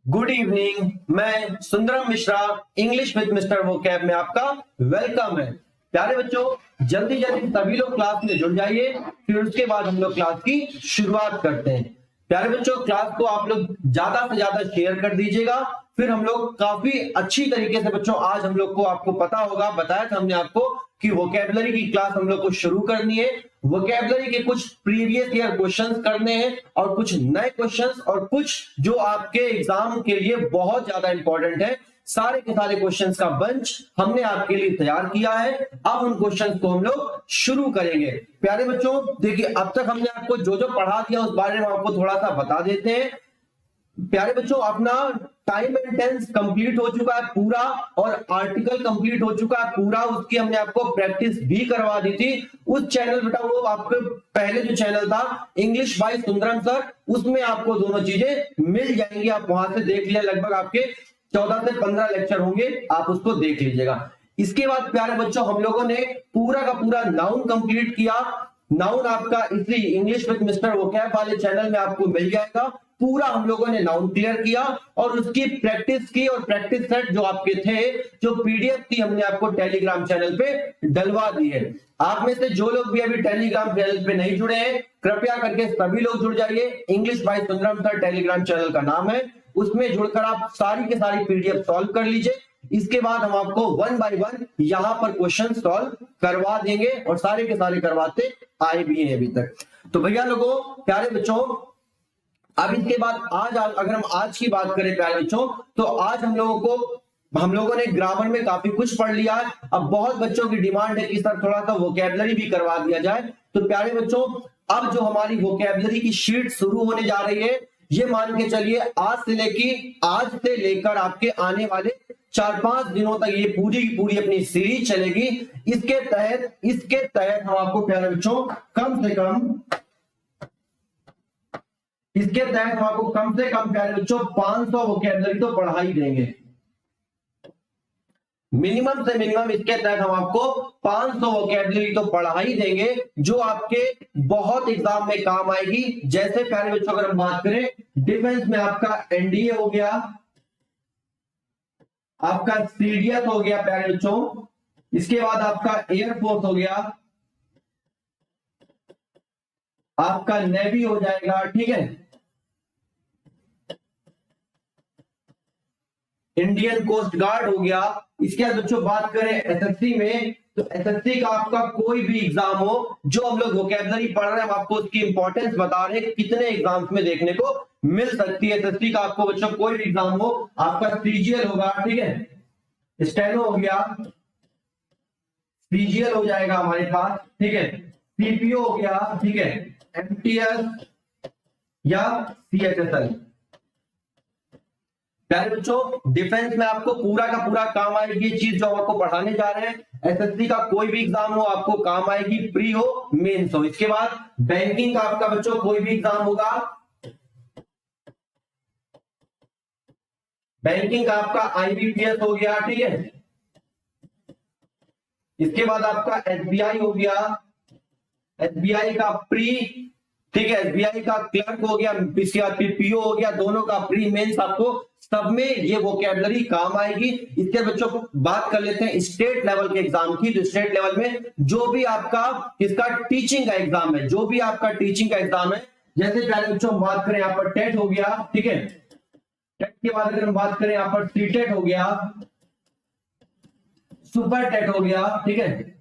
Good evening. मैं Sundaram Mishra, English with mister vocab में आपका वेलकम है। प्यारे बच्चों, जल्दी जल्दी सभी लोग क्लास में जुड़ जाइए, फिर उसके बाद हम लोग क्लास की शुरुआत करते हैं। प्यारे बच्चों, क्लास को आप लोग ज्यादा से ज्यादा शेयर कर दीजिएगा, फिर हम लोग काफी अच्छी तरीके से बच्चों आज हम लोग को आपको पता होगा, बताया था हमने आपको कि वोकैबुलरी की क्लास हम लोग को शुरू करनी है। वोकैबुलरी के कुछ प्रीवियस ईयर क्वेश्चंस करने हैं और कुछ नए क्वेश्चंस और कुछ जो आपके एग्जाम के लिए बहुत ज्यादा इंपॉर्टेंट है। सारे के सारे क्वेश्चंस का बंच हमने आपके लिए तैयार किया है। अब उन क्वेश्चंस को हम लोग शुरू करेंगे। प्यारे बच्चों देखिए, अब तक हमने आपको जो जो पढ़ा दिया उस बारे में आपको थोड़ा सा बता देते हैं। प्यारे बच्चों, अपना टाइम एंड टेंस कंप्लीट हो चुका है पूरा और आर्टिकल कंप्लीट हो चुका है पूरा। उसकी हमने आपको प्रैक्टिस भी करवा दी थी। उस चैनल बेटा, वो आपके पहले जो चैनल था इंग्लिश बाय सुंदरम सर, उसमें आपको दोनों चीजें मिल जाएंगी। आप वहां से देख लिया, लगभग आपके 14 से 15 लेक्चर होंगे, आप उसको देख लीजिएगा। इसके बाद प्यारे बच्चों, हम लोगों ने पूरा का पूरा नाउन कंप्लीट किया। नाउन आपका इसी इंग्लिश विद मिस्टर वोकैब वाले चैनल में आपको मिल जाएगा। पूरा हम लोगों ने नाउन क्लियर किया और उसकी प्रैक्टिस की, और प्रैक्टिस सेट जो आपके थे, जो पीडीएफ थी, हमने आपको टेलीग्राम चैनल पे डलवा दी है। आप में से जो लोग भी अभी टेलीग्राम चैनल पे नहीं जुड़े हैं, कृपया करके सभी लोग जुड़ जाइए। English by Sundaram sir Telegram channel का नाम है, उसमें जुड़कर आप सारी के सारी पीडीएफ सॉल्व कर लीजिए। इसके बाद हम आपको वन बाय वन यहां पर क्वेश्चन सॉल्व करवा देंगे और सारे के सारे करवाते आए भी हैं अभी तक। तो भैया लोगों, प्यारे बच्चों, अब इसके बाद आज अगर हम आज की बात करें प्यारे बच्चों, तो आज हम लोगों ने ग्रामर में काफी कुछ पढ़ लिया है। अब बहुत बच्चों की डिमांड है कि सर थोड़ा सा वोकैबुलरी भी करवा दिया जाए। तो प्यारे बच्चों, अब जो हमारी वोकैबुलरी की शीट शुरू होने जा रही है, ये मान के चलिए आज से लेकर आपके आने वाले 4-5 दिनों तक ये पूरी की पूरी अपनी सीरीज चलेगी। इसके तहत हम आपको प्यारे बच्चों कम से कम प्यारे बच्चों 500 वोकैबुलरी तो पढ़ा ही देंगे। मिनिमम से मिनिमम इसके तहत हम आपको 500 वोकैबुलरी तो पढ़ा ही देंगे, जो आपके बहुत एग्जाम में काम आएगी। जैसे प्यारे बच्चों अगर हम बात करें, डिफेंस में आपका एनडीए हो गया, आपका सीडीएस हो गया प्यारे बच्चों, इसके बाद आपका एयरफोर्स हो गया, आपका नेवी हो जाएगा, ठीक है, इंडियन कोस्ट गार्ड हो गया। इसके बाद बच्चों बात करें एसएससी में, तो एसएससी का आपका कोई भी एग्जाम हो, जो हम लोग वोकैबुलरी पढ़ रहे हैं, हम आपको उसकी इंपॉर्टेंस बता रहे हैं, कितने एग्जाम्स में देखने को मिल सकती है। एसएससी का आपको बच्चों कोई भी एग्जाम हो, आपका सीजीएल होगा, ठीक है, स्टेनो हो गया, सीजीएल हो जाएगा हमारे पास, ठीक है, सीपीओ हो गया, ठीक है, एमटीएस या सीएचएसएल। प्यारे बच्चों, डिफेंस में आपको पूरा का पूरा काम आएगी ये चीज जो हम आपको पढ़ाने जा रहे हैं। एसएससी का कोई भी एग्जाम हो आपको काम आएगी, प्री हो मेंस हो। इसके बाद बैंकिंग का आपका बच्चों कोई भी एग्जाम होगा, बैंकिंग का आपका आईबीपीएस हो गया, ठीक है। इसके बाद आपका एसबीआई हो गया, एसबीआई का प्री, ठीक है, एसबीआई का क्लर्क हो गया, पीओ हो गया, दोनों का प्री मेंस आपको सब में ये वोकैबुलरी काम आएगी। इसके बच्चों बात कर लेते हैं स्टेट लेवल के एग्जाम की। तो स्टेट लेवल में जो भी आपका इसका टीचिंग का एग्जाम है, जैसे प्यारे बच्चों हम बात करें यहाँ पर टेट हो गया, ठीक है, टेट के बाद अगर हम बात करें यहाँ पर सीटेट हो गया, सुपर टेट हो गया, ठीक है,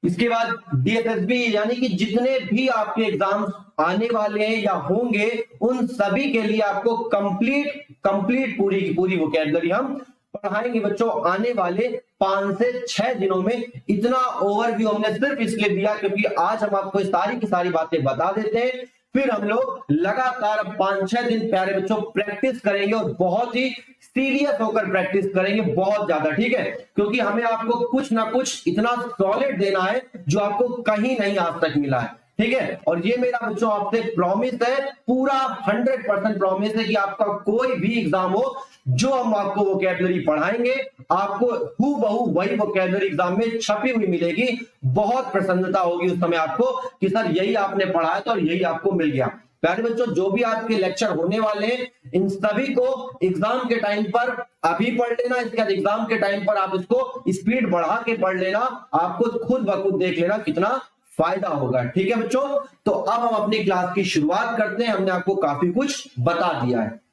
इसके बाद डीएसएसबी, यानी कि जितने भी आपके एग्जाम आने वाले हैं या होंगे, उन सभी के लिए आपको कंप्लीट पूरी की पूरी वोकैबुलरी हम पढ़ाएंगे बच्चों आने वाले 5 से 6 दिनों में। इतना ओवरव्यू हमने सिर्फ इसलिए दिया क्योंकि आज हम आपको सारी की सारी बातें बता देते हैं, फिर हम लोग लगातार 5-6 दिन प्यारे बच्चों प्रैक्टिस करेंगे और बहुत ही सीरियस होकर प्रैक्टिस करेंगे, बहुत ज्यादा, ठीक है, क्योंकि हमें आपको कुछ ना कुछ इतना सॉलिड देना है जो आपको कहीं नहीं आज तक मिला है, ठीक है। और ये मेरा बच्चों आपसे प्रॉमिस है, पूरा 100% प्रॉमिस है कि आपका कोई भी एग्जाम हो, जो हम आपको वोकैबुलरी पढ़ाएंगे, आपको हूबहू वही वोकैबुलरी एग्जाम में छपी हुई मिलेगी। बहुत प्रसन्नता होगी उस समय आपको कि सर यही आपने पढ़ाया था और यही आपको मिल गया। प्यारे बच्चों जो भी आपके लेक्चर होने वाले हैं इन सभी को एग्जाम के टाइम पर अभी पढ़ लेना, इसके बाद एग्जाम के टाइम पर आप इसको स्पीड बढ़ा के पढ़ लेना, आपको खुद ब खुद देख लेना कितना फायदा होगा। ठीक है बच्चों, तो अब हम अपनी क्लास की शुरुआत करते हैं। हमने आपको काफी कुछ बता दिया है।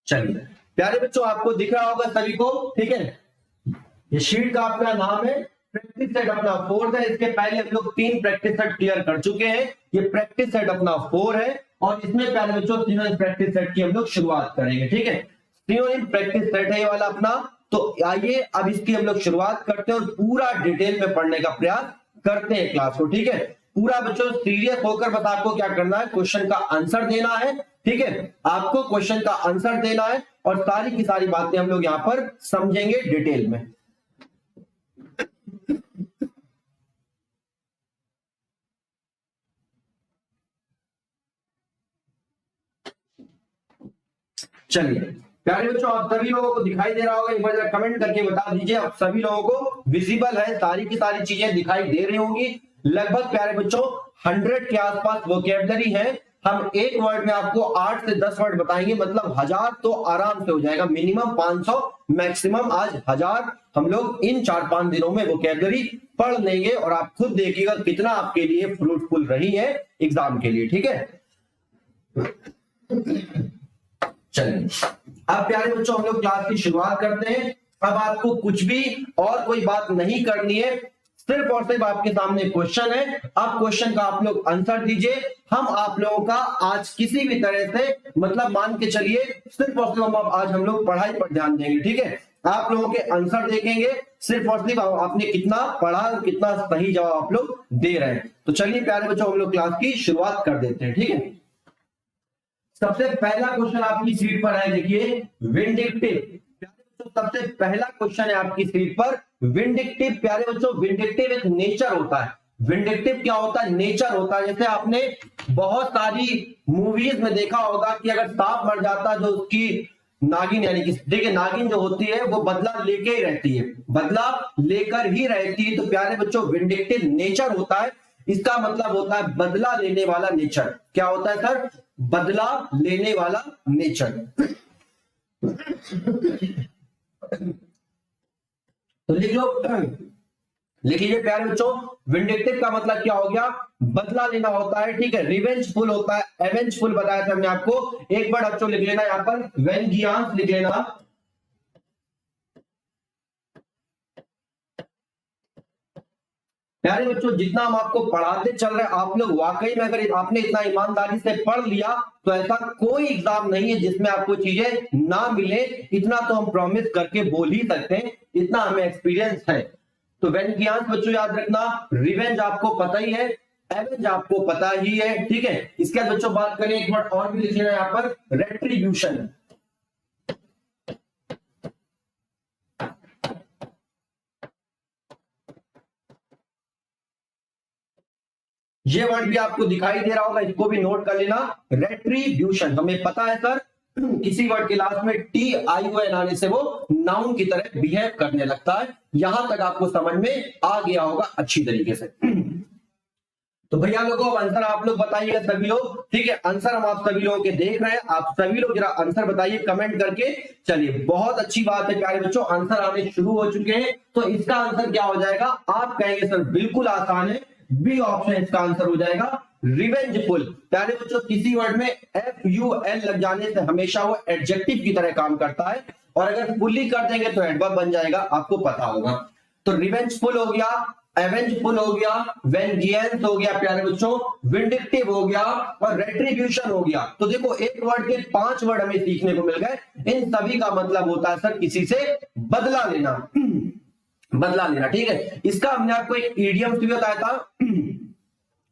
चलिए प्यारे बच्चों आपको दिख रहा होगा सभी को, ठीक है। ये शीट का अपना नाम है, प्रैक्टिस सेट अपना 4 है। इसके पहले हम लोग 3 प्रैक्टिस सेट क्लियर कर चुके हैं। ये प्रैक्टिस सेट अपना 4 है और इसमें प्यारे बच्चों सिनोनिम प्रैक्टिस सेट की हम लोग शुरुआत करेंगे। ठीक है, सिनोनिम प्रैक्टिस सेट है ये वाला अपना। तो आइए अब इसकी हम लोग शुरुआत करते हैं और पूरा डिटेल में पढ़ने का प्रयास करते हैं क्लास को। ठीक है, पूरा बच्चों सीरियस होकर बस आपको क्या करना है, क्वेश्चन का आंसर देना है। ठीक है, आपको क्वेश्चन का आंसर देना है और सारी की सारी बातें हम लोग यहां पर समझेंगे डिटेल में। चलिए प्यारे बच्चों आप सभी लोगों को दिखाई दे रहा होगा, एक बार जरा कमेंट करके बता दीजिए आप सभी लोगों को विजिबल है, सारी की सारी चीजें दिखाई दे रही होंगी। लगभग प्यारे बच्चों 100 के आसपास वोकैबुलरी है। हम एक वर्ड में आपको 8 से 10 वर्ड बताएंगे, मतलब 1000 तो आराम से हो जाएगा, मिनिमम 500, मैक्सिमम आज 1000 हम लोग इन 4-5 दिनों में वोकैबुलरी पढ़ लेंगे और आप खुद देखिएगा कितना आपके लिए फ्रूटफुल रही है एग्जाम के लिए। ठीक है, चलिए अब प्यारे बच्चों हम लोग क्लास की शुरुआत करते हैं। अब आपको कुछ भी और कोई बात नहीं करनी है, सिर्फ और सिर्फ आपके सामने क्वेश्चन है। अब क्वेश्चन का आप लोग आंसर दीजिए। हम आप लोगों का आज किसी भी तरह से मतलब मान के चलिए सिर्फ और सिर्फ आज हम लोग पढ़ाई पर ध्यान देंगे। ठीक है, आप लोगों के आंसर देखेंगे, सिर्फ और सिर्फ आपने कितना पढ़ा, कितना सही जवाब आप लोग दे रहे हैं। तो चलिए प्यारे बच्चों हम लोग क्लास की शुरुआत कर देते हैं। ठीक है, सबसे पहला क्वेश्चन आपकी सीट पर है, देखिए विंडिक्टिव। सबसे पहला क्वेश्चन है आपकी सीट पर विंडिक्टिव। प्यारे बच्चों विंडिक्टिव एक नेचर होता है। विंडिक्टिव क्या होता है, नेचर होता है। जैसे आपने बहुत सारी मूवीज में देखा होगा कि अगर सांप मर जाता है जो उसकी नागिन यानी कि देखिए नागिन जो होती है वो बदला लेके ही रहती है, बदला लेकर ही रहती है। तो प्यारे बच्चों विंडिक्टिव नेचर होता है, इसका मतलब होता है बदला लेने वाला नेचर। क्या होता है सर, बदला लेने वाला नेचर। तो लिख लो, लिख लीजिए प्यारे बच्चों विंडिक्टिव का मतलब क्या हो गया, बदला लेना होता है। ठीक है, रिवेंजफुल होता है, एवेंजफुल बताया था हमने आपको। एक बार बच्चों लिख लेना यहां पर वेंजियांस लिख लेना। प्यारे बच्चों जितना हम आपको पढ़ाते चल रहे हैं आप लोग वाकई में अगर आपने इतना ईमानदारी से पढ़ लिया तो ऐसा कोई एग्जाम नहीं है जिसमें आपको चीजें ना मिले। इतना तो हम प्रॉमिस करके बोल ही सकते हैं, इतना हमें एक्सपीरियंस है। तो वेंजियांस बच्चों याद रखना, रिवेंज आपको पता ही है, एवेंज आपको पता ही है। ठीक है, इसके बाद बच्चों बात करें एक वर्ड और भी लिख लेना यहाँ पर, रेट्रीब्यूशन। ये वर्ड भी आपको दिखाई दे रहा होगा, इसको भी नोट कर लेना, रेट्रीब्यूशन। हमें पता है सर किसी वर्ड के लास्ट में TION आने से वो नाउन की तरह बिहेव करने लगता है। यहां तक आपको समझ में आ गया होगा अच्छी तरीके से। तो भैया लोगों आंसर आप लोग बताइएगा सभी लोग। ठीक है, आंसर हम आप सभी लोगों के देख रहे हैं, आप सभी लोग जरा आंसर बताइए कमेंट करके। चलिए बहुत अच्छी बात है प्यारे बच्चों, आंसर आने शुरू हो चुके हैं। तो इसका आंसर क्या हो जाएगा, आप कहेंगे सर बिल्कुल आसान है, बी ऑप्शन इसका आंसर हो जाएगा रिवेंजफुल। प्यारे बच्चों किसी वर्ड में FUL लग जाने से हमेशा वो एडजेक्टिव की तरह काम करता है और अगर फुल्ली कर देंगे तो एडवर्ब बन जाएगा, आपको पता होगा। तो रिवेंजफुल हो गया, एवेंजफुल हो गया, वेंजियंस हो गया प्यारे बच्चों, विंडिक्टिव हो गया और रेट्रीब्यूशन हो गया। तो देखो एक वर्ड के 5 वर्ड हमें सीखने को मिल गए। इन सभी का मतलब होता है सर किसी से बदला लेना, बदला लेना। ठीक है, इसका हमने आपको एक इडियम भी बताया था।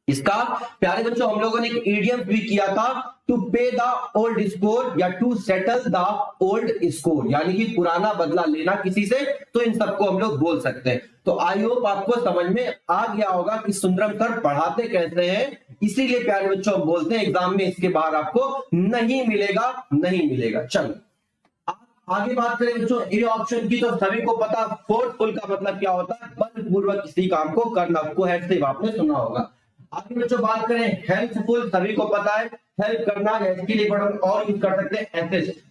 इसका प्यारे बच्चों हम लोगों ने एक इडियम भी किया था, to pay the old score या to settle the old score, यानी कि पुराना बदला लेना किसी से। तो इन सबको हम लोग बोल सकते हैं। तो आई होप आपको समझ में आ गया होगा कि सुंदरम सर पढ़ाते कैसे हैं, इसीलिए प्यारे बच्चों हम बोलते हैं एग्जाम में इसके बाहर आपको नहीं मिलेगा, नहीं मिलेगा। चलो आगे बात करें बच्चों ए ऑप्शन की, तो सभी को पता फोर्सफुल का मतलब क्या होता है, बलपूर्वक किसी काम को करना, कोहेसिव आपने सुना होगा। आगे बच्चों बात करें हेल्पफुल, सभी को पता है हेल्प करना, इसके लिए हम और यूज कर सकते हैं असिस्ट,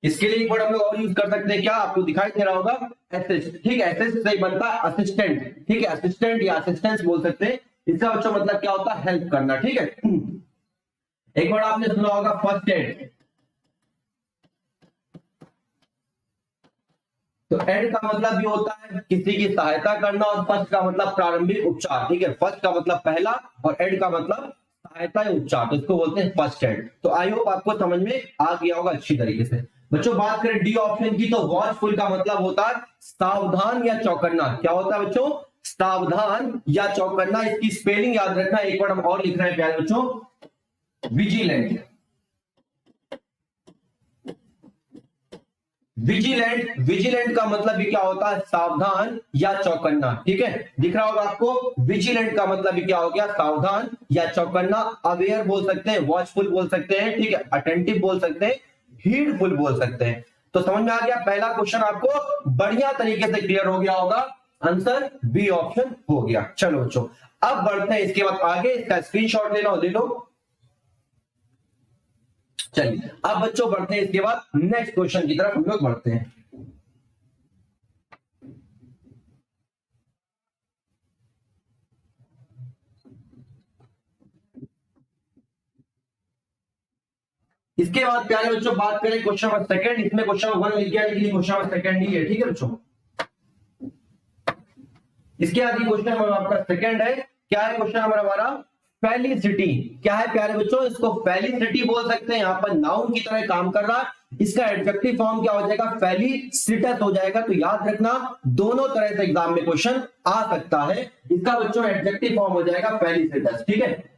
इसके लिए एक वर्ड हम लोग और यूज कर सकते हैं, क्या आपको दिखाई दे रहा होगा, असिस्ट। ठीक है, असिस्ट से बनता है असिस्टेंट, ठीक है, असिस्टेंट या असिस्टेंस बोल सकते हैं। इसका बच्चों मतलब क्या होता है, हेल्प करना। ठीक है, एक वर्ड आपने सुना होगा फर्स्ट एड, तो एड का मतलब भी होता है किसी की सहायता करना, और फर्स्ट का मतलब प्रारंभिक उपचार। ठीक है, फर्स्ट का मतलब पहला और एड का मतलब सहायता या उपचार, तो इसको बोलते हैं फर्स्ट एड। तो आई होप आपको समझ में आ गया होगा अच्छी तरीके से। बच्चों बात करें डी ऑप्शन की, तो वॉचफुल का मतलब होता है सावधान या चौकन्ना। क्या होता है बच्चों, सावधान या चौकन्ना। इसकी स्पेलिंग याद रखना, एक बार हम और लिख रहे हैं प्यारे बच्चों, विजिलेंट। विजिलेंट, विजिलेंट का मतलब भी क्या होता है, सावधान या चौकन्ना। ठीक है, दिख रहा होगा आपको, विजिलेंट का मतलब भी क्या हो गया, सावधान या चौकन्ना। अवेयर बोल सकते हैं, वॉचफुल बोल सकते हैं, ठीक है, अटेंटिव बोल सकते हैं, हीडफुल बोल सकते हैं। तो समझ में आ गया, पहला क्वेश्चन आपको बढ़िया तरीके से क्लियर हो गया होगा, आंसर बी ऑप्शन हो गया। चलो बच्चों अब बढ़ते हैं इसके बाद आगे, इसका स्क्रीनशॉट ले लो, ले लो। चलिए अब बच्चों बढ़ते हैं इसके बाद नेक्स्ट क्वेश्चन की तरफ हम लोग बढ़ते हैं। इसके बाद प्यारे बच्चों बात करें क्वेश्चन नंबर सेकंड, इसमें क्वेश्चन नंबर 1 लिख गया लेकिन क्वेश्चन नंबर सेकंड नहीं है। ठीक है बच्चों, इसके आगे क्वेश्चन नंबर आपका सेकंड है। क्या है क्वेश्चन नंबर हमारा, फेलिसिटी। क्या है प्यारे बच्चों, इसको फेलिसिटी बोल सकते हैं, यहां पर नाउन की तरह काम कर रहा है। इसका एडजेक्टिव फॉर्म क्या हो जाएगा, फेलिसिटस हो जाएगा। तो याद रखना दोनों तरह से एग्जाम में क्वेश्चन आ सकता है, इसका बच्चों एडजेक्टिव फॉर्म हो जाएगा फेलिसिटस। ठीक है,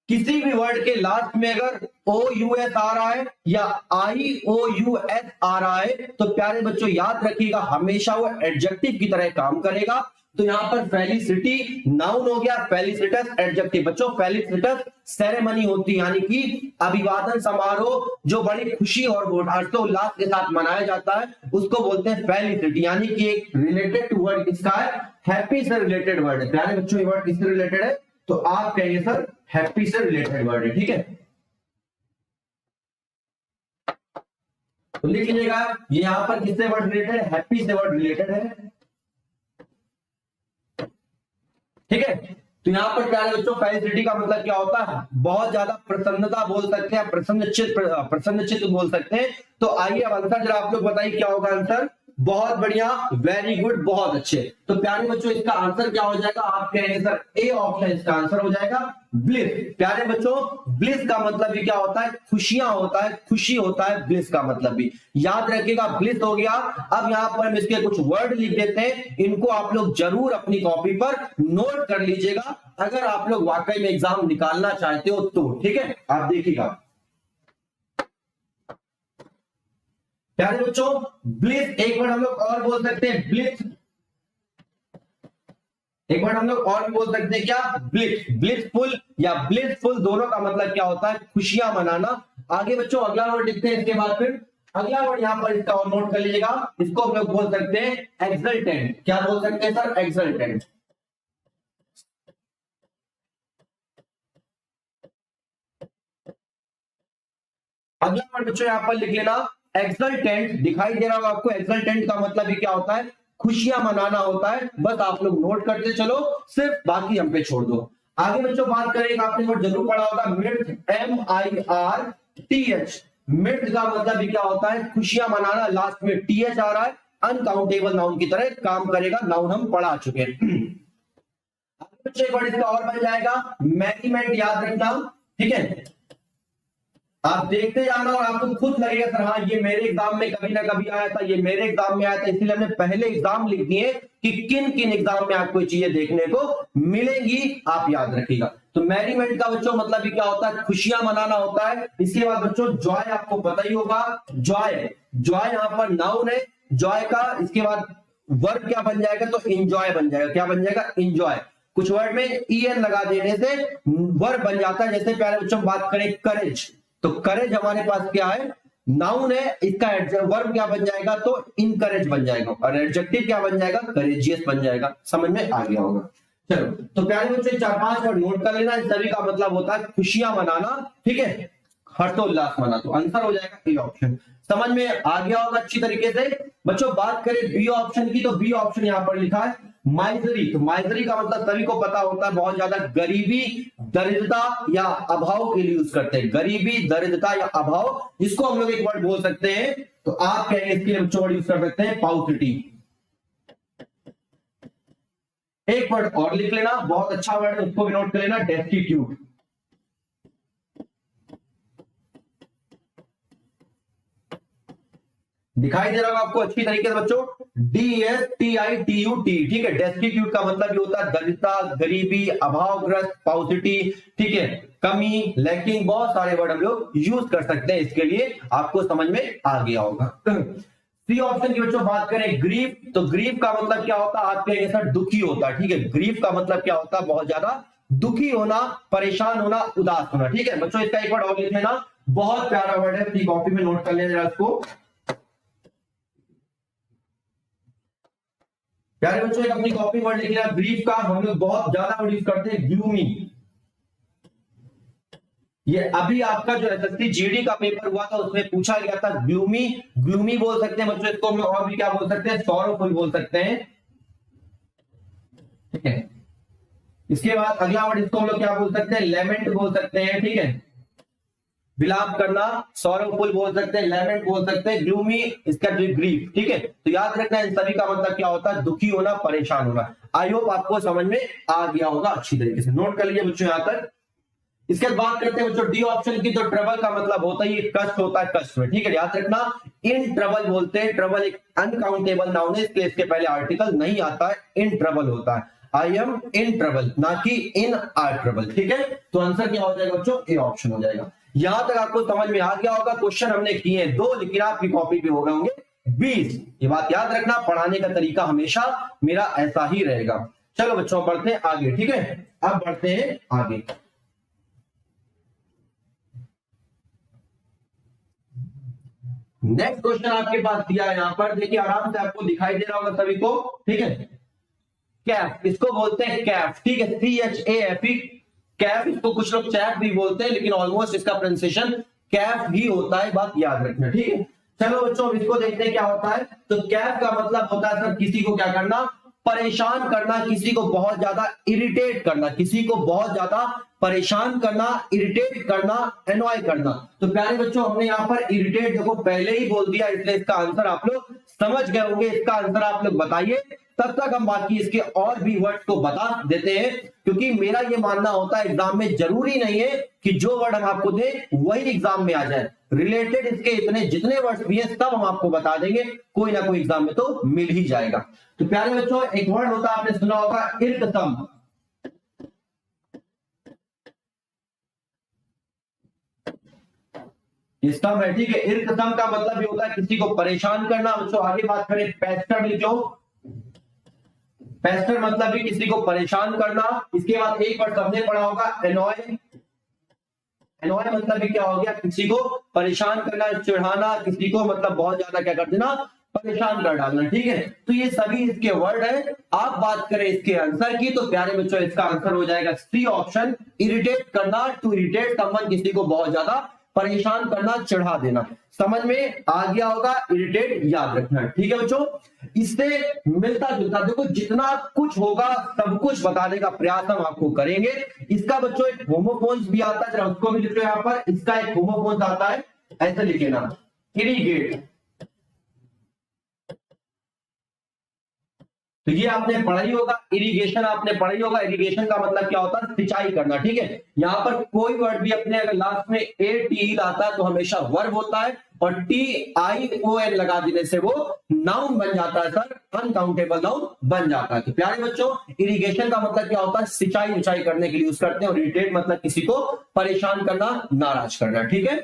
किसी भी वर्ड के लास्ट में अगर ओ यू एस आ रहा है या आई ओ यू एस आ रहा है, तो प्यारे बच्चों याद रखिएगा हमेशा वो एडजेक्टिव की तरह काम करेगा। तो यहां पर फेलिसिटी नाउन हो गया, फेलिसिटस एडजेक्टिव। बच्चों फेलिसिटस सेरेमनी होती है, यानी कि अभिवादन समारोह जो बड़ी खुशी और हर्षोल्लास के साथ मनाया जाता है, उसको बोलते हैं फेलिसिटी। यानी कि एक रिलेटेड वर्ड किसका है, हैप्पी से रिलेटेड वर्ड है। प्यारे बच्चों ये वर्ड किससे रिलेटेड है, तो आप कहेंगे सर हैप्पी से रिलेटेड वर्ड है। ठीक है, तो लिख लीजिएगा ये यहां पर किससे वर्ड रिलेटेड है, हैप्पी से वर्ड रिलेटेड है। ठीक है, तो यहां पर प्यारे बच्चों फेलिसिटी का मतलब क्या होता है, बहुत ज्यादा प्रसन्नता बोल सकते हैं, प्रसन्नचित्त बोल सकते हैं। तो आइए अब आंसर जरा आप लोग बताइए क्या होगा आंसर, बहुत बढ़िया, वेरी गुड, बहुत अच्छे। तो प्यारे बच्चों इसका आंसर क्या हो जाएगा, आप कहेंगे सर ए ऑप्शन इसका आंसर हो जाएगा, ब्लिस। प्यारे बच्चों ब्लिस का मतलब भी क्या होता है, खुशियां होता है, खुशी होता है, ब्लिस का मतलब भी याद रखिएगा, ब्लिस हो गया। अब यहां पर हम इसके कुछ वर्ड लिख देते हैं, इनको आप लोग जरूर अपनी कॉपी पर नोट कर लीजिएगा, अगर आप लोग वाकई में एग्जाम निकालना चाहते हो तो। ठीक है, आप देखिएगा प्यारे बच्चों, ब्लिस एक वर्ड हम लोग और बोल सकते हैं, ब्लिस एक वर्ड हम लोग और भी बोल सकते हैं, क्या, ब्लिस। ब्लिसफुल या ब्लिसफुल दोनों का मतलब क्या होता है, खुशियां मनाना। आगे बच्चों अगला वर्ड लिखते हैं, इसके बाद फिर अगला वर्ड यहां पर इसका और नोट कर लीजिएगा, इसको हम लोग बोल सकते हैं एक्सल्टेंट। क्या बोल सकते हैं सर, एक्सल्टेंट। अगला वर्ड बच्चों यहां पर लिख लेना एक्सल्टेंट, दिखाई दे रहा होगा आपको, एक्सल्टेंट का मतलब भी क्या होता है, खुशियां मनाना होता है। बस आप लोग नोट करते चलो, सिर्फ बाकी हम पे छोड़ दो। आगे बच्चों बात करेंगे, आपने वर्ड जरूर पढ़ा होगा मिर्च, MIRTH। मिर्च का मतलब भी क्या होता है, खुशियां मनाना, लास्ट में TH आ रहा है, अनकाउंटेबल नाउन की तरह काम करेगा, नाउन हम पढ़ा चुके हैं। आगे बच्चों एक वर्ड इसका और बन जाएगा मैरीमेंट, याद रखना। ठीक है, आप देखते जाना और आपको खुद लगेगा सर हाँ ये मेरे एग्जाम में कभी ना कभी आया था, ये मेरे एग्जाम में आया था, इसलिए हमने पहले एग्जाम लिख दिए कि किन किन एग्जाम में आपको चीजें देखने को मिलेंगी, आप याद रखिएगा। तो मैरीमेंट का बच्चों मतलब भी क्या होता है, खुशियां मनाना होता है। इसके बाद बच्चों जॉय आपको पता ही होगा, जॉय, जॉय यहां पर नाउन है, जॉय का इसके बाद वर्ब क्या बन जाएगा, तो इंजॉय बन जाएगा। क्या बन जाएगा, इंजॉय। कुछ वर्ड में en लगा देने से वर्ब बन जाता है। जैसे प्यारे बच्चों बात करें करेज, तो करेज हमारे पास क्या है, नाउन है, इसका वर्ब क्या बन जाएगा, तो इनकरेज बन जाएगा, और एडजेक्टिव क्या बन जाएगा, करेजियस बन जाएगा। समझ में आ गया होगा। चलो तो प्यारे बच्चों 4-5 वर्ड नोट कर लेना। इन सभी का मतलब होता है खुशियां मनाना, ठीक है, हर्षोल्लास मना। तो आंसर हो जाएगा ए ऑप्शन। समझ में आ गया होगा अच्छी तरीके से। बच्चों बात करें बी ऑप्शन की, तो बी ऑप्शन यहां पर लिखा है माइजरी। तो माइजरी का मतलब सभी को पता होता है बहुत ज्यादा गरीबी, दरिद्रता या अभाव के लिए यूज करते हैं। गरीबी, दरिद्रता या अभाव, जिसको हम लोग एक वर्ड बोल सकते हैं, तो आप कहेंगे इसके लिए बच्चों वर्ड यूज कर सकते हैं पाउसिटी। एक वर्ड और लिख लेना, बहुत अच्छा वर्ड है, उसको भी नोट कर लेना, डेस्टिट्यूट। दिखाई दे रहा होगा आपको अच्छी तरीके से बच्चों, DSTITUT, ठीक है। डेस्टिट्यूट का मतलब ये होता है दरिद्रता, गरीबी, अभावग्रस्त, पाउसिटी, ठीक है, कमी, लैकिंग, बहुत सारे वर्ड हम लोग यूज कर सकते हैं इसके लिए। आपको समझ में आ गया होगा। सी ऑप्शन की बच्चों बात करें ग्रीफ, तो ग्रीफ का मतलब क्या होता है, आपके जैसा दुखी होता है, ठीक है। ग्रीफ का मतलब क्या होता है, बहुत ज्यादा दुखी होना, परेशान होना, उदास होना, ठीक है। बच्चों इसका एक वर्ड और लिख लेना, बहुत प्यारा वर्ड है, अपनी कॉपी में नोट कर लेना इसको। प्यारे बच्चों एक अपनी कॉपी वर्ड लिख लेना ग्रीफ का, हम लोग बहुत ज्यादा वर्ड यूज करते हैं ग्लूमी। ये अभी आपका जो एसएससी जीडी का पेपर हुआ था उसमें पूछा गया था ग्लूमी। ग्लूमी बोल सकते हैं बच्चों इसको, हम लोग और भी क्या बोल सकते हैं, सॉरोफुल बोल सकते हैं, ठीक है। इसके बाद अगला वर्ड इसको हम लोग क्या बोल सकते हैं, लेमेंट बोल सकते हैं, ठीक है। विलाप करना, सॉरोफुल बोल सकते हैं, लेमेंट बोल सकते हैं, ग्लूमी इसका जो ग्रीफ, ठीक है। तो याद रखना इन सभी का मतलब क्या होता है, दुखी होना, परेशान होना। आई होप आपको समझ में आ गया होगा अच्छी तरीके से। नोट कर लीजिए बच्चों यहां तक। इसके बाद बात करते हैं बच्चों डी ऑप्शन की, तो ट्रबल का मतलब होता है ये कष्ट होता है, कष्ट में, ठीक है। याद रखना इन ट्रबल बोलते हैं, ट्रबल एक अनकाउंटेबल नाउन है, इसलिए इसके पहले आर्टिकल नहीं आता है, इन ट्रबल होता है। आई एम इन ट्रबल, ना कि इन आर ट्रबल, ठीक है। तो आंसर क्या हो जाएगा बच्चों, ए ऑप्शन हो जाएगा। यहां तक आपको समझ में आ गया होगा। क्वेश्चन हमने किए 2, लेकिन आपकी कॉपी पे हो गए होंगे 20। ये बात याद रखना, पढ़ाने का तरीका हमेशा मेरा ऐसा ही रहेगा। चलो बच्चों बढ़ते हैं आगे, ठीक है। अब बढ़ते हैं आगे। नेक्स्ट क्वेश्चन आपके पास दिया है यहां पर, देखिए आराम से आपको दिखाई दे रहा होगा सभी को, ठीक है। कैफ, इसको बोलते हैं कैफ, ठीक है, CHAFE, कैफ। इसको कुछ लोग चैफ भी बोलते हैं, लेकिन ऑलमोस्ट इसका प्रोनाउंसिएशन कैफ ही होता है, बात याद रखना, ठीक है। चलो बच्चों अब इसको देखते हैं क्या होता है। तो कैफ का मतलब होता है सर किसी को क्या करना, परेशान करना, किसी को बहुत ज्यादा इरिटेट करना, किसी को बहुत ज्यादा परेशान करना, इरिटेट करना, एनॉय करना। तो प्यारे बच्चों हमने यहाँ पर इरिटेट देखो पहले ही बोल दिया, इसलिए इसका आंसर आप लोग समझ गए होंगे। इसका आंसर आप लोग बताइए, तब तक हम बाकी इसके और भी वर्ड को बता देते हैं, क्योंकि मेरा ये मानना होता है एग्जाम में जरूरी नहीं है कि जो वर्ड हम आपको दें वही एग्जाम में आ जाए। रिलेटेड इसके इतने जितने वर्ड्स भी हैं सब हम आपको बता देंगे, कोई ना कोई एग्जाम में तो मिल ही जाएगा। तो प्यारे बच्चों एक वर्ड होता है, आपने सुना होगा इरकसम। इसका है, ठीक है। इरकसम का मतलब ये होता है किसी को परेशान करना। बच्चों आगे बात करें, पेस्टर लिख लो। पेस्टर मतलब भी किसी को परेशान करना। इसके बाद एक वर्ड सबने पढ़ा होगा एनॉय। एनॉय मतलब भी क्या हो गया, किसी को परेशान करना, चिढ़ाना, किसी को मतलब बहुत ज्यादा क्या कर देना, परेशान कर डालना, ठीक है। तो ये सभी इसके वर्ड है। आप बात करें इसके आंसर की, तो प्यारे बच्चों इसका आंसर हो जाएगा सी ऑप्शन, इरिटेट करना, टू इरिटेट समवन, किसी को बहुत ज्यादा परेशान करना, चिढ़ा देना। समझ में आ गया होगा, इरिटेट याद रखना, ठीक है बच्चों। इससे मिलता जुलता देखो जितना कुछ होगा सब कुछ बताने का प्रयास हम आपको करेंगे। इसका बच्चों एक होमोफोन्स भी आता है, जरा उसको भी लिख लो यहाँ पर। इसका एक होमोफोन्स आता है, ऐसे लिखे ना, इरिगेट। तो ये आपने पढ़ा ही होगा, इरिगेशन आपने पढ़ा ही होगा। इरिगेशन का मतलब क्या होता है, सिंचाई करना, ठीक है। यहां पर कोई वर्ड भी अपने अगर लास्ट में ATE आता है तो हमेशा वर्ब होता है, और TION लगा देने से वो नाउन बन जाता है सर, अनकाउंटेबल नाउन बन जाता है। तो प्यारे बच्चों इरिगेशन का मतलब क्या होता है, सिंचाई विचाई करने के लिए यूज करते हैं, और इरिटेट मतलब किसी को परेशान करना, नाराज करना, ठीक है।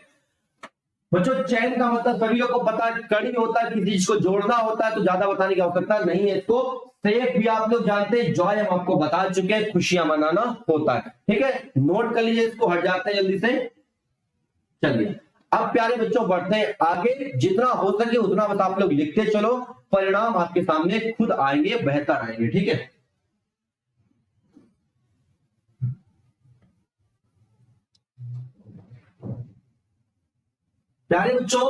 बच्चों चैन का मतलब सभी लोग को पता है, कड़ी होता है, किसी चीज को जोड़ना होता है, तो ज्यादा बताने की आवश्यकता नहीं है इसको। सेफ भी आप लोग जानते हैं, जॉय हम आपको बता चुके हैं, खुशियां मनाना होता है। ठीक है, नोट कर लीजिए इसको, हट जाते हैं जल्दी से। चलिए अब प्यारे बच्चों बढ़ते हैं आगे, जितना हो सके उतना बस आप लोग लिखते चलो, परिणाम आपके सामने खुद आएंगे, बेहतर आएंगे। ठीक है, प्यारे बच्चों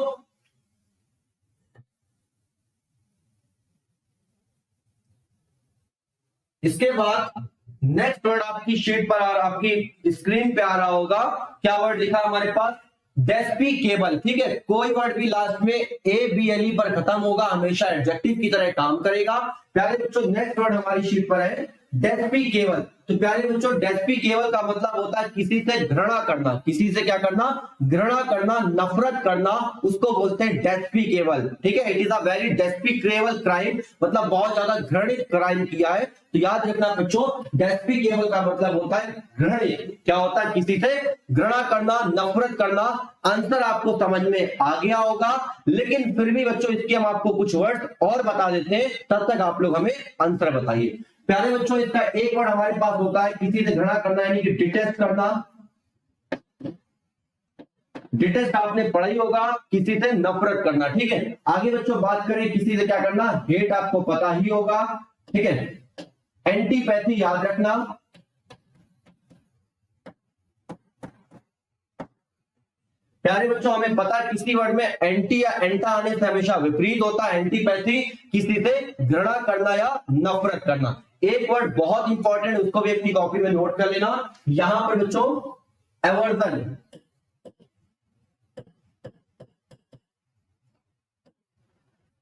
इसके बाद नेक्स्ट वर्ड आपकी शीट पर आपकी स्क्रीन पे आ रहा होगा। क्या वर्ड लिखा हमारे पास? डेस्पिकेबल। ठीक है, कोई वर्ड भी लास्ट में ABLE पर खत्म होगा, हमेशा एडजेक्टिव की तरह काम करेगा। प्यारे बच्चों नेक्स्ट वर्ड हमारी शीट पर है डेस्पिकेबल। तो प्यारे बच्चों डेस्पिकेबल का मतलब होता है किसी से घृणा करना। किसी से क्या करना? घृणा करना, नफरत करना, उसको बोलते हैं डेस्पिकेबल। ठीक है, it is a very despicable crime, मतलब बहुत ज्यादा घृणित क्राइम किया है। तो याद रखना बच्चों, डेस्पिकेबल का मतलब होता है घृणित। क्या होता है? किसी से घृणा करना, नफरत करना। आंसर आपको समझ में आ गया होगा, लेकिन फिर भी बच्चों इसके हम आपको कुछ वर्ड और बता देते हैं, तब तक आप लोग हमें आंसर बताइए। प्यारे बच्चों इसका एक वर्ड हमारे पास होता है किसी से घृणा करना, यानी कि डिटेस्ट करना। डिटेस्ट आपने पढ़ा ही होगा, किसी से नफरत करना। ठीक है, आगे बच्चों बात करें किसी से क्या करना, हेट आपको पता ही होगा। ठीक है, एंटीपैथी याद रखना। प्यारे बच्चों हमें पता है किसी वर्ड में एंटी या एंटा आने से हमेशा विपरीत होता है। एंटीपैथी किसी से घृणा करना या नफरत करना। एक वर्ड बहुत इंपॉर्टेंट, उसको भी अपनी कॉपी में नोट कर लेना। यहां पर बच्चों एवर्जन।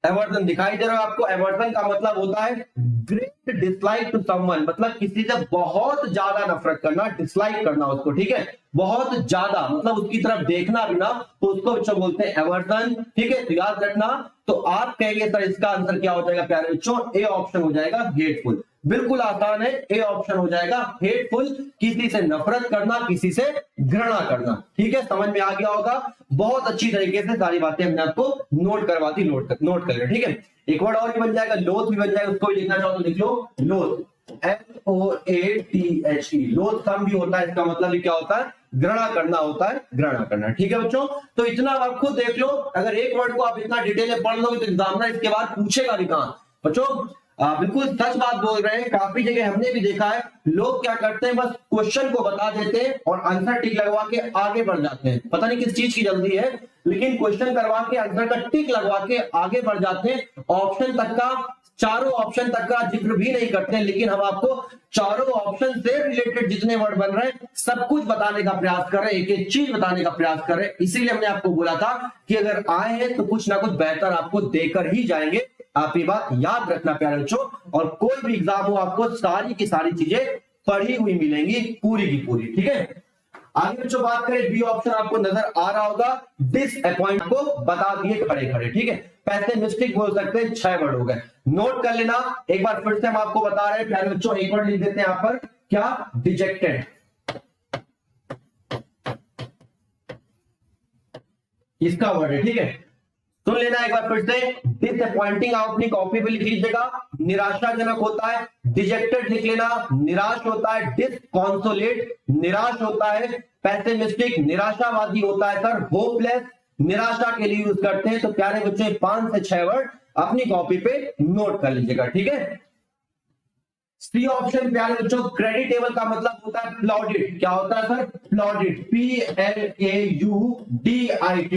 एवर्जन दिखाई दे रहा है आपको? एवर्जन का मतलब होता है ग्रेट डिसलाइक टू समवन, मतलब किसी से बहुत ज्यादा नफरत करना, डिसलाइक करना उसको। ठीक है, बहुत ज्यादा मतलब उसकी तरफ देखना भी ना, तो उसको बच्चों बोलते हैं एवर्जन। ठीक है, तो याद रखना। तो आप कहेंगे सर इसका आंसर क्या हो जाएगा? प्यारे बच्चों ए ऑप्शन हो जाएगा, हेटफुल। बिल्कुल आसान है, ए ऑप्शन हो जाएगा हेटफुल, किसी से नफरत करना, किसी से घृणा करना। ठीक है, समझ में आ गया होगा। बहुत अच्छी तरीके से सारी बातें हमने आपको नोट करवा दी, नोट कर। ठीक है, एक वर्ड और भी बन जाएगा, लोथ भी बन जाएगा, उसको भी लिखना चाहो तो लिख लो, लोथ, LOATHE। लोथ कम भी होता है, इसका मतलब भी क्या होता है? घृणा करना होता है, घृणा करना। ठीक है बच्चों, तो इतना आप खुद देख लो। अगर एक वर्ड को आप इतना डिटेल में पढ़ लोगे तो एग्जामिनर इसके बाद पूछेगा भी कहां। बच्चों बिल्कुल सच बात बोल रहे हैं, काफी जगह हमने भी देखा है, लोग क्या करते हैं, बस क्वेश्चन को बता देते हैं और आंसर टिक लगवा के आगे बढ़ जाते हैं। पता नहीं किस चीज की जल्दी है, लेकिन क्वेश्चन करवा के आंसर का टिक लगवा के आगे बढ़ जाते हैं। ऑप्शन तक का, चारों ऑप्शन तक का जिक्र भी नहीं करते हैं, लेकिन हम आपको चारों ऑप्शन से रिलेटेड जितने वर्ड बन रहे हैं सब कुछ बताने का प्रयास कर रहे हैं, एक एक चीज बताने का प्रयास कर रहे हैं। इसीलिए हमने आपको बोला था कि अगर आए हैं तो कुछ ना कुछ बेहतर आपको देकर ही जाएंगे। आप ये बात याद रखना प्यारे बच्चों, और कोई भी एग्जाम हो आपको सारी की सारी चीजें पढ़ी हुई मिलेंगी, पूरी की पूरी। ठीक है, आगे बच्चों बात करें, बी ऑप्शन आपको नजर आ रहा होगा, डिसअपॉइंट को बता दिए खड़े खड़े। ठीक है, पैसिमिस्टिक बोल सकते हैं, 6 वर्ड हो गए, नोट कर लेना। एक बार फिर से हम आपको बता रहे हैं प्यारे बच्चों, एक वर्ड लिख देते हैं यहां पर, क्या? डिजेक्टेड। इसका वर्ड है। ठीक है, सुन लेना एक बार फिर से, डिसअपॉइंटिंग आप अपनी कॉपी पे लिख लीजिएगा, निराशाजनक होता है। डिजेक्टेड लिख लेना, निराश होता है। डिसकॉन्सोलेट, निराश होता है। पैसिमिस्टिक, निराशावादी होता है सर। होपलेस, निराशा के लिए यूज करते हैं। तो प्यारे बच्चों 5 से 6 वर्ड अपनी कॉपी पे नोट कर लीजिएगा। ठीक है, सी ऑप्शन प्यारे बच्चों, क्रेडिटेबल का मतलब होता है प्लॉडिट। क्या होता है सर? प्लॉडिट, PLAUDIT।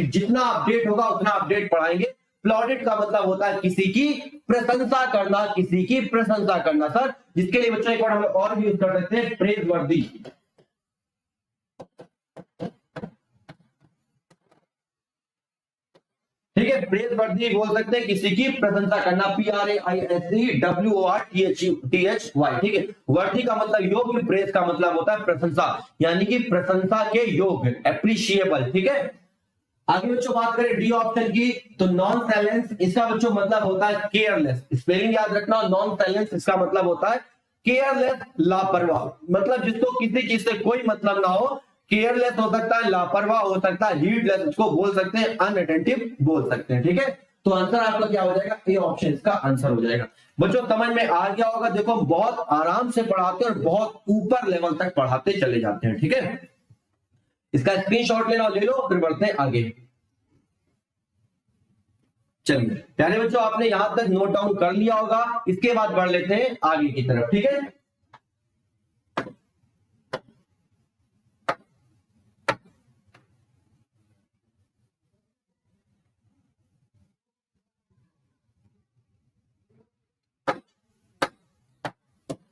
जितना अपडेट होगा उतना अपडेट पढ़ाएंगे। प्लॉडिट का मतलब होता है किसी की प्रशंसा करना, किसी की प्रशंसा करना सर, जिसके लिए बच्चों एक बार हम और भी यूज कर सकते हैं, प्रेज वर्दी। ठीक है, प्रेज वर्दी बोल सकते हैं, किसी की प्रशंसा करना, PRAISEWORTHY। ठीक है, वर्दी का मतलब योग्य, प्रेज का मतलब होता है प्रशंसा, यानी कि प्रशंसा के योग्य, एप्रिशिएबल। ठीक है, आगे बच्चों बात करें डी ऑप्शन की, तो नॉन साइलेंस, इसका बच्चों मतलब होता है केयरलेस। स्पेलिंग याद रखना, नॉन साइलेंस इसका मतलब होता है केयरलेस, लापरवाह, मतलब जिसको किसी चीज से कोई मतलब ना हो, केयरलेस हो सकता है, लापरवाह हो सकता है, हीडलेस उसको बोल सकते हैं, अनअटेंटिव बोल सकते हैं। ठीक है, तो आंसर आपका क्या हो जाएगा, ए ऑप्शन इसका आंसर हो जाएगा। बच्चों समझ में आ गया होगा। देखो हम बहुत आराम से पढ़ाते हैं और बहुत ऊपर लेवल तक पढ़ाते चले जाते हैं। ठीक है, इसका स्क्रीनशॉट लेना, ले लो, फिर बढ़ते हैं आगे। चलिए प्यारे बच्चों, आपने यहां तक नोट डाउन कर लिया होगा, इसके बाद बढ़ लेते हैं आगे की तरफ। ठीक है,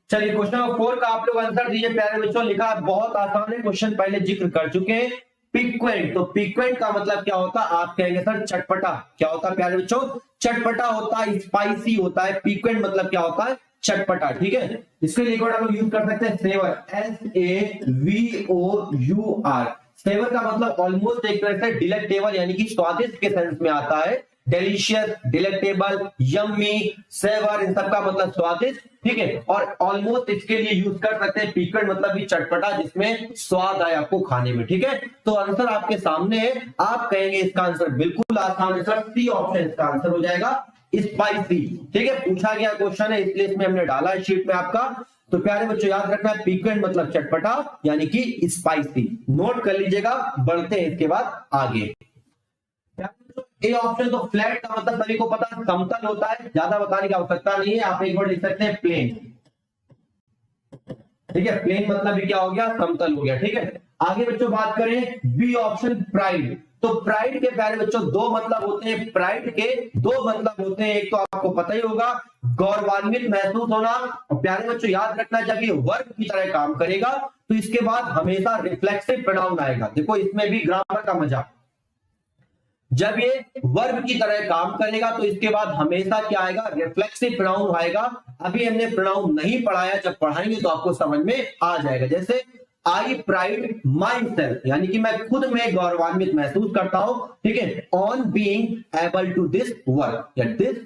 चलिए क्वेश्चन नंबर 4 का आप लोग आंसर दीजिए प्यारे बच्चों। लिखा है, बहुत आसान है क्वेश्चन, पहले जिक्र कर चुके हैं। पिक्वेंट, तो पिक्वेंट का मतलब क्या होता है, आप कहेंगे सर चटपटा। क्या होता है प्यारे बच्चों, चटपटा होता है, स्पाइसी होता है। पिक्वेंट मतलब क्या होता है, चटपटा। ठीक है, इसके लिए हम लोग यूज कर सकते हैं सेवर, SAVOUR। सेवर का मतलब ऑलमोस्ट एक तरह से डिलेक्टेबल यानी कि स्वादिष्ट के सेंस में आता है। डेलिशियस, डिलेक्टेबल, यम्मी, सेवर, इन सब का मतलब स्वादिष्ट। ठीक है, और ऑलमोस्ट इसके लिए यूज कर सकते हैं पिक्वेंट मतलब भी चटपटा, जिसमें स्वाद आए आपको खाने में। ठीक है, तो आंसर आपके सामने है, आप कहेंगे इसका आंसर बिल्कुल आसान है सर, सी ऑप्शन इसका आंसर हो जाएगा, स्पाइसी। ठीक है, पूछा गया क्वेश्चन है इसलिए इसमें हमने डाला है शीट में आपका। तो प्यारे बच्चों याद रखना है, पिक्वेंट मतलब चटपटा यानी कि स्पाइसी, नोट कर लीजिएगा। बढ़ते हैं इसके बाद आगे। ए ऑप्शन, तो फ्लैट का मतलब सभी को पता है समतल होता है, ज्यादा बताने की आवश्यकता नहीं है। आप एक वर्ड लिख सकते हैं प्लेन। ठीक है, प्लेन मतलब भी क्या हो गया, समतल हो गया। ठीक है, आगे बच्चों बात करें बी ऑप्शन, प्राइड। तो प्राइड के प्यारे बच्चों दो मतलब होते हैं, प्राइड के दो मतलब होते हैं। एक तो आपको पता ही होगा, गौरवान्वित महसूस होना। और प्यारे बच्चों याद रखना, जब ये वर्ब की तरह काम करेगा तो इसके बाद हमेशा रिफ्लेक्सिव प्रोनाउन आएगा। देखो इसमें भी ग्रामर का मजा, जब ये वर्ब की तरह काम करेगा तो इसके बाद हमेशा क्या आएगा, रिफ्लेक्सिव प्रोनाउन आएगा। अभी हमने प्रोनाउन नहीं पढ़ाया, जब पढ़ाएंगे तो आपको समझ में आ जाएगा। जैसे आई प्राइड माई सेल्फ, यानी कि मैं खुद में गौरवान्वित महसूस करता हूं। ठीक है, on being able to this work या दिस,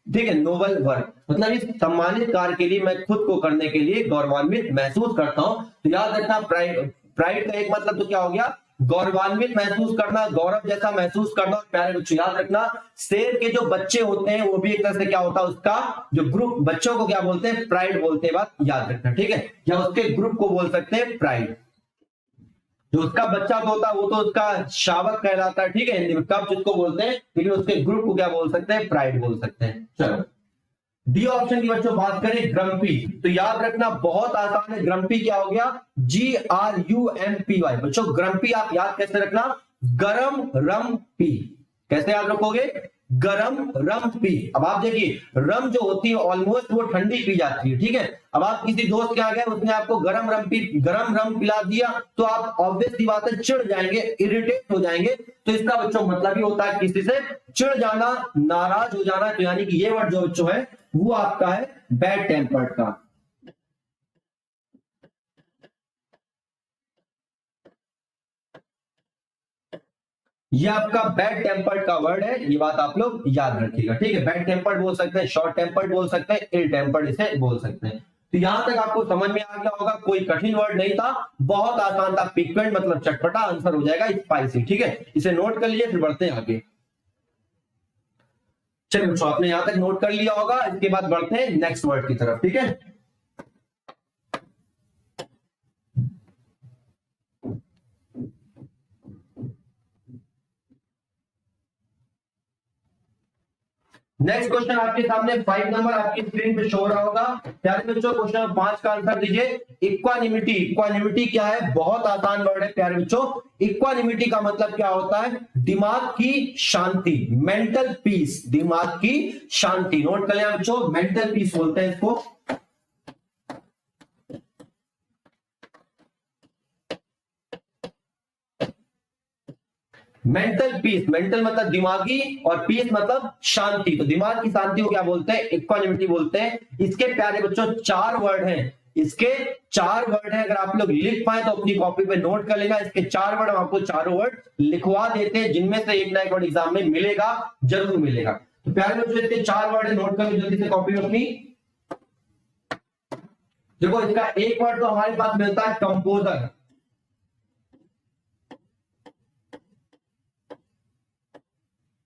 ठीक है, नोबल वर्क, मतलब इस सम्मानित कार्य के लिए मैं खुद को करने के लिए गौरवान्वित महसूस करता हूं। तो याद रखना, प्राइड का एक मतलब तो क्या हो गया, गौरवान्वित महसूस करना, गौरव जैसा महसूस करना। प्यारे बच्चों याद रखना, शेर के जो बच्चे होते हैं वो भी एक तरह से क्या होता है, उसका जो ग्रुप बच्चों को क्या बोलते हैं, प्राइड बोलते हैं। बात याद रखना, ठीक है, या उसके ग्रुप को बोल सकते हैं प्राइड। जो उसका बच्चा तो होता है वो तो उसका शावक कहलाता है। ठीक है, हिंदी में कब जिसको बोलते हैं, लेकिन उसके ग्रुप को क्या बोल सकते हैं, प्राइड बोल सकते हैं। चलो डी ऑप्शन की बच्चों बात करें, ग्रम्पी। तो याद रखना बहुत आसान है, ग्रम्पी क्या हो गया, GRUMPY। बच्चों ग्रम्पी आप याद कैसे रखना, गरम रम पी। कैसे याद रखोगे, गरम रम पी। अब आप देखिए, रम जो होती है ऑलमोस्ट वो ठंडी पी जाती है। ठीक है, अब आप किसी दोस्त के आ गए, उसने आपको गरम रम पिला दिया तो आप ऑब्वियस सी बात है चिढ़ जाएंगे, इरिटेट हो जाएंगे। तो इसका बच्चों मतलब ही होता है किसी से चिढ़ जाना, नाराज हो जाना। तो यानी कि ये वर्ड जो बच्चों है वो आपका है बैड टेम्पर्ड का। ये आपका बैड टेम्पर्ड का वर्ड है, ये बात आप लोग याद रखिएगा। ठीक है, बैड टेम्पर्ड बोल सकते हैं, शॉर्ट टेम्पर्ड बोल सकते हैं, इल टेम्पर्ड इसे बोल सकते हैं। तो यहां तक आपको समझ में आ गया होगा, कोई कठिन वर्ड नहीं था, बहुत आसान था। पिक्वेंट मतलब चटपटा, आंसर हो जाएगा स्पाइसी। ठीक है, इसे नोट कर लीजिए, फिर बढ़ते हैं आगे। चलिए बच्चों आपने यहां तक नोट कर लिया होगा, इसके बाद बढ़ते हैं नेक्स्ट वर्ड की तरफ। ठीक है, नेक्स्ट क्वेश्चन आपके सामने 5 नंबर आपकी स्क्रीन पे शो हो रहा होगा। प्यारे बच्चों क्वेश्चन नंबर 5 का आंसर दीजिए, इक्वानिमिटी। इक्वानिमिटी क्या है, बहुत आसान वर्ड है प्यारे बच्चों। इक्वानिमिटी का मतलब क्या होता है, दिमाग की शांति, मेंटल पीस, दिमाग की शांति। नोट कर लें बच्चों, मेंटल पीस बोलते हैं इसको। मेंटल पीस, मेंटल मतलब दिमागी और पीस मतलब शांति। तो दिमाग की शांति को क्या बोलते हैं, इक्वानिमिटी बोलते हैं। इसके प्यारे बच्चों 4 वर्ड हैं, इसके 4 वर्ड हैं। अगर आप लोग लिख पाए तो अपनी कॉपी पे नोट कर लेना। इसके 4 वर्ड, हम आपको चारों वर्ड लिखवा देते हैं, जिनमें से एक ना एक वर्ड एग्जाम में मिलेगा, जरूर मिलेगा। तो प्यारे बच्चों इसके 4 वर्ड है, नोट कर लो जल्दी से कॉपी में अपनी। देखो इसका एक वर्ड तो हमारे पास मिलता है कंपोजर।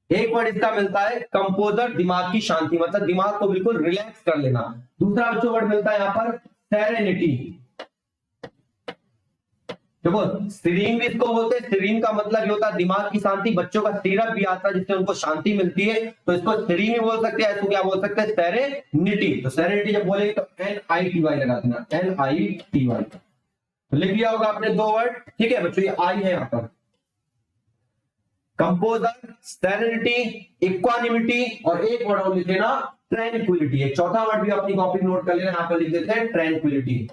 एक वर्ड इसका मिलता है कंपोजर, दिमाग की शांति, मतलब दिमाग को बिल्कुल रिलैक्स कर लेना। दूसरा बच्चों वर्ड मिलता है यहां पर सेरेनिटी। देखो सीरीन भी इसको बोलते हैं, सीरीन का मतलब ये होता है दिमाग की शांति। बच्चों का सिरप भी आता है जिससे उनको शांति मिलती है, तो इसको सीरीन भी बोल सकते हैं, इसको क्या बोल सकते हैं, सेरेनिटी। तो सेरेनिटी जब बोलेंगे तो NITY लगा देना, NITY। तो लिख लिया होगा आपने दो वर्ड, ठीक है बच्चों, ये आई है यहां पर, कंपोजर, सेरेनिटी, इक्वानिमिटी, और एक वर्ड और लिख लेना ट्रैंक्विलिटी। एक चौथा वर्ड भी अपनी कॉपी में नोट कर लेना, यहां पर लिख देते हैं ट्रैंक्विलिटी।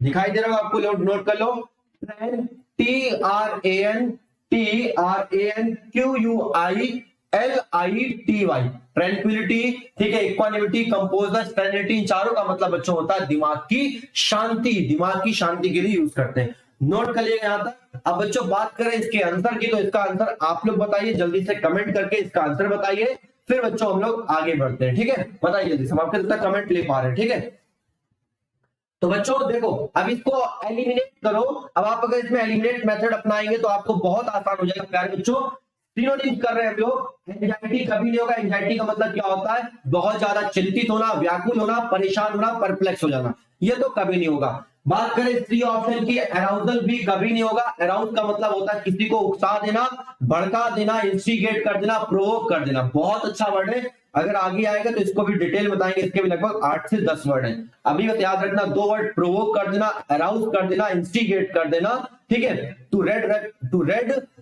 दिखाई दे रहा होगा आपको, नोट कर लो, TRANQUILITY, ट्रैंक्विलिटी, ठीक है, इक्वानिमिटी, कंपोजर, सेरेनिटी, इन चारों का मतलब बच्चों होता है दिमाग की शांति। दिमाग की शांति के लिए यूज करते हैं। नोट कर लिएगा यहां तक। अब बच्चों बात करें इसके आंसर की, तो इसका आंसर आप लोग बताइए, जल्दी से कमेंट करके इसका आंसर बताइए, फिर बच्चों हम लोग आगे बढ़ते हैं, ठीक है। बताइए जल्दी से, हम आपके तक कमेंट ले पा रहे हैं, ठीक है। तो बच्चों देखो, अब इसको एलिमिनेट करो। अब आप अगर इसमें एलिमिनेट मेथड अपनाएंगे तो आपको बहुत आसान हो जाएगा प्यारे बच्चों। सिनोनिम्स कर रहे हैं हम लोग। एंजाइटी कभी नहीं होगा। एंजाइटी का मतलब क्या होता है, बहुत ज्यादा चिंतित होना, व्याकुल होना, परेशान होना, परप्लेक्स हो जाना, ये तो कभी नहीं होगा। बात करें सी ऑप्शन की, अराउजल भी कभी नहीं होगा। अराउज का मतलब होता है किसी को उकसा देना, भड़का देना, इंस्टिगेट कर देना, प्रोवोक कर देना। बहुत अच्छा वर्ड है, अगर आगे आएगा तो इसको भी डिटेल बताएंगे। इसके भी लगभग 8 से 10 वर्ड हैं। अभी बस याद रखना, दो वर्ड, प्रोवोक कर देना, अराउज कर देना, इंस्टिगेट कर देना, ठीक है। To red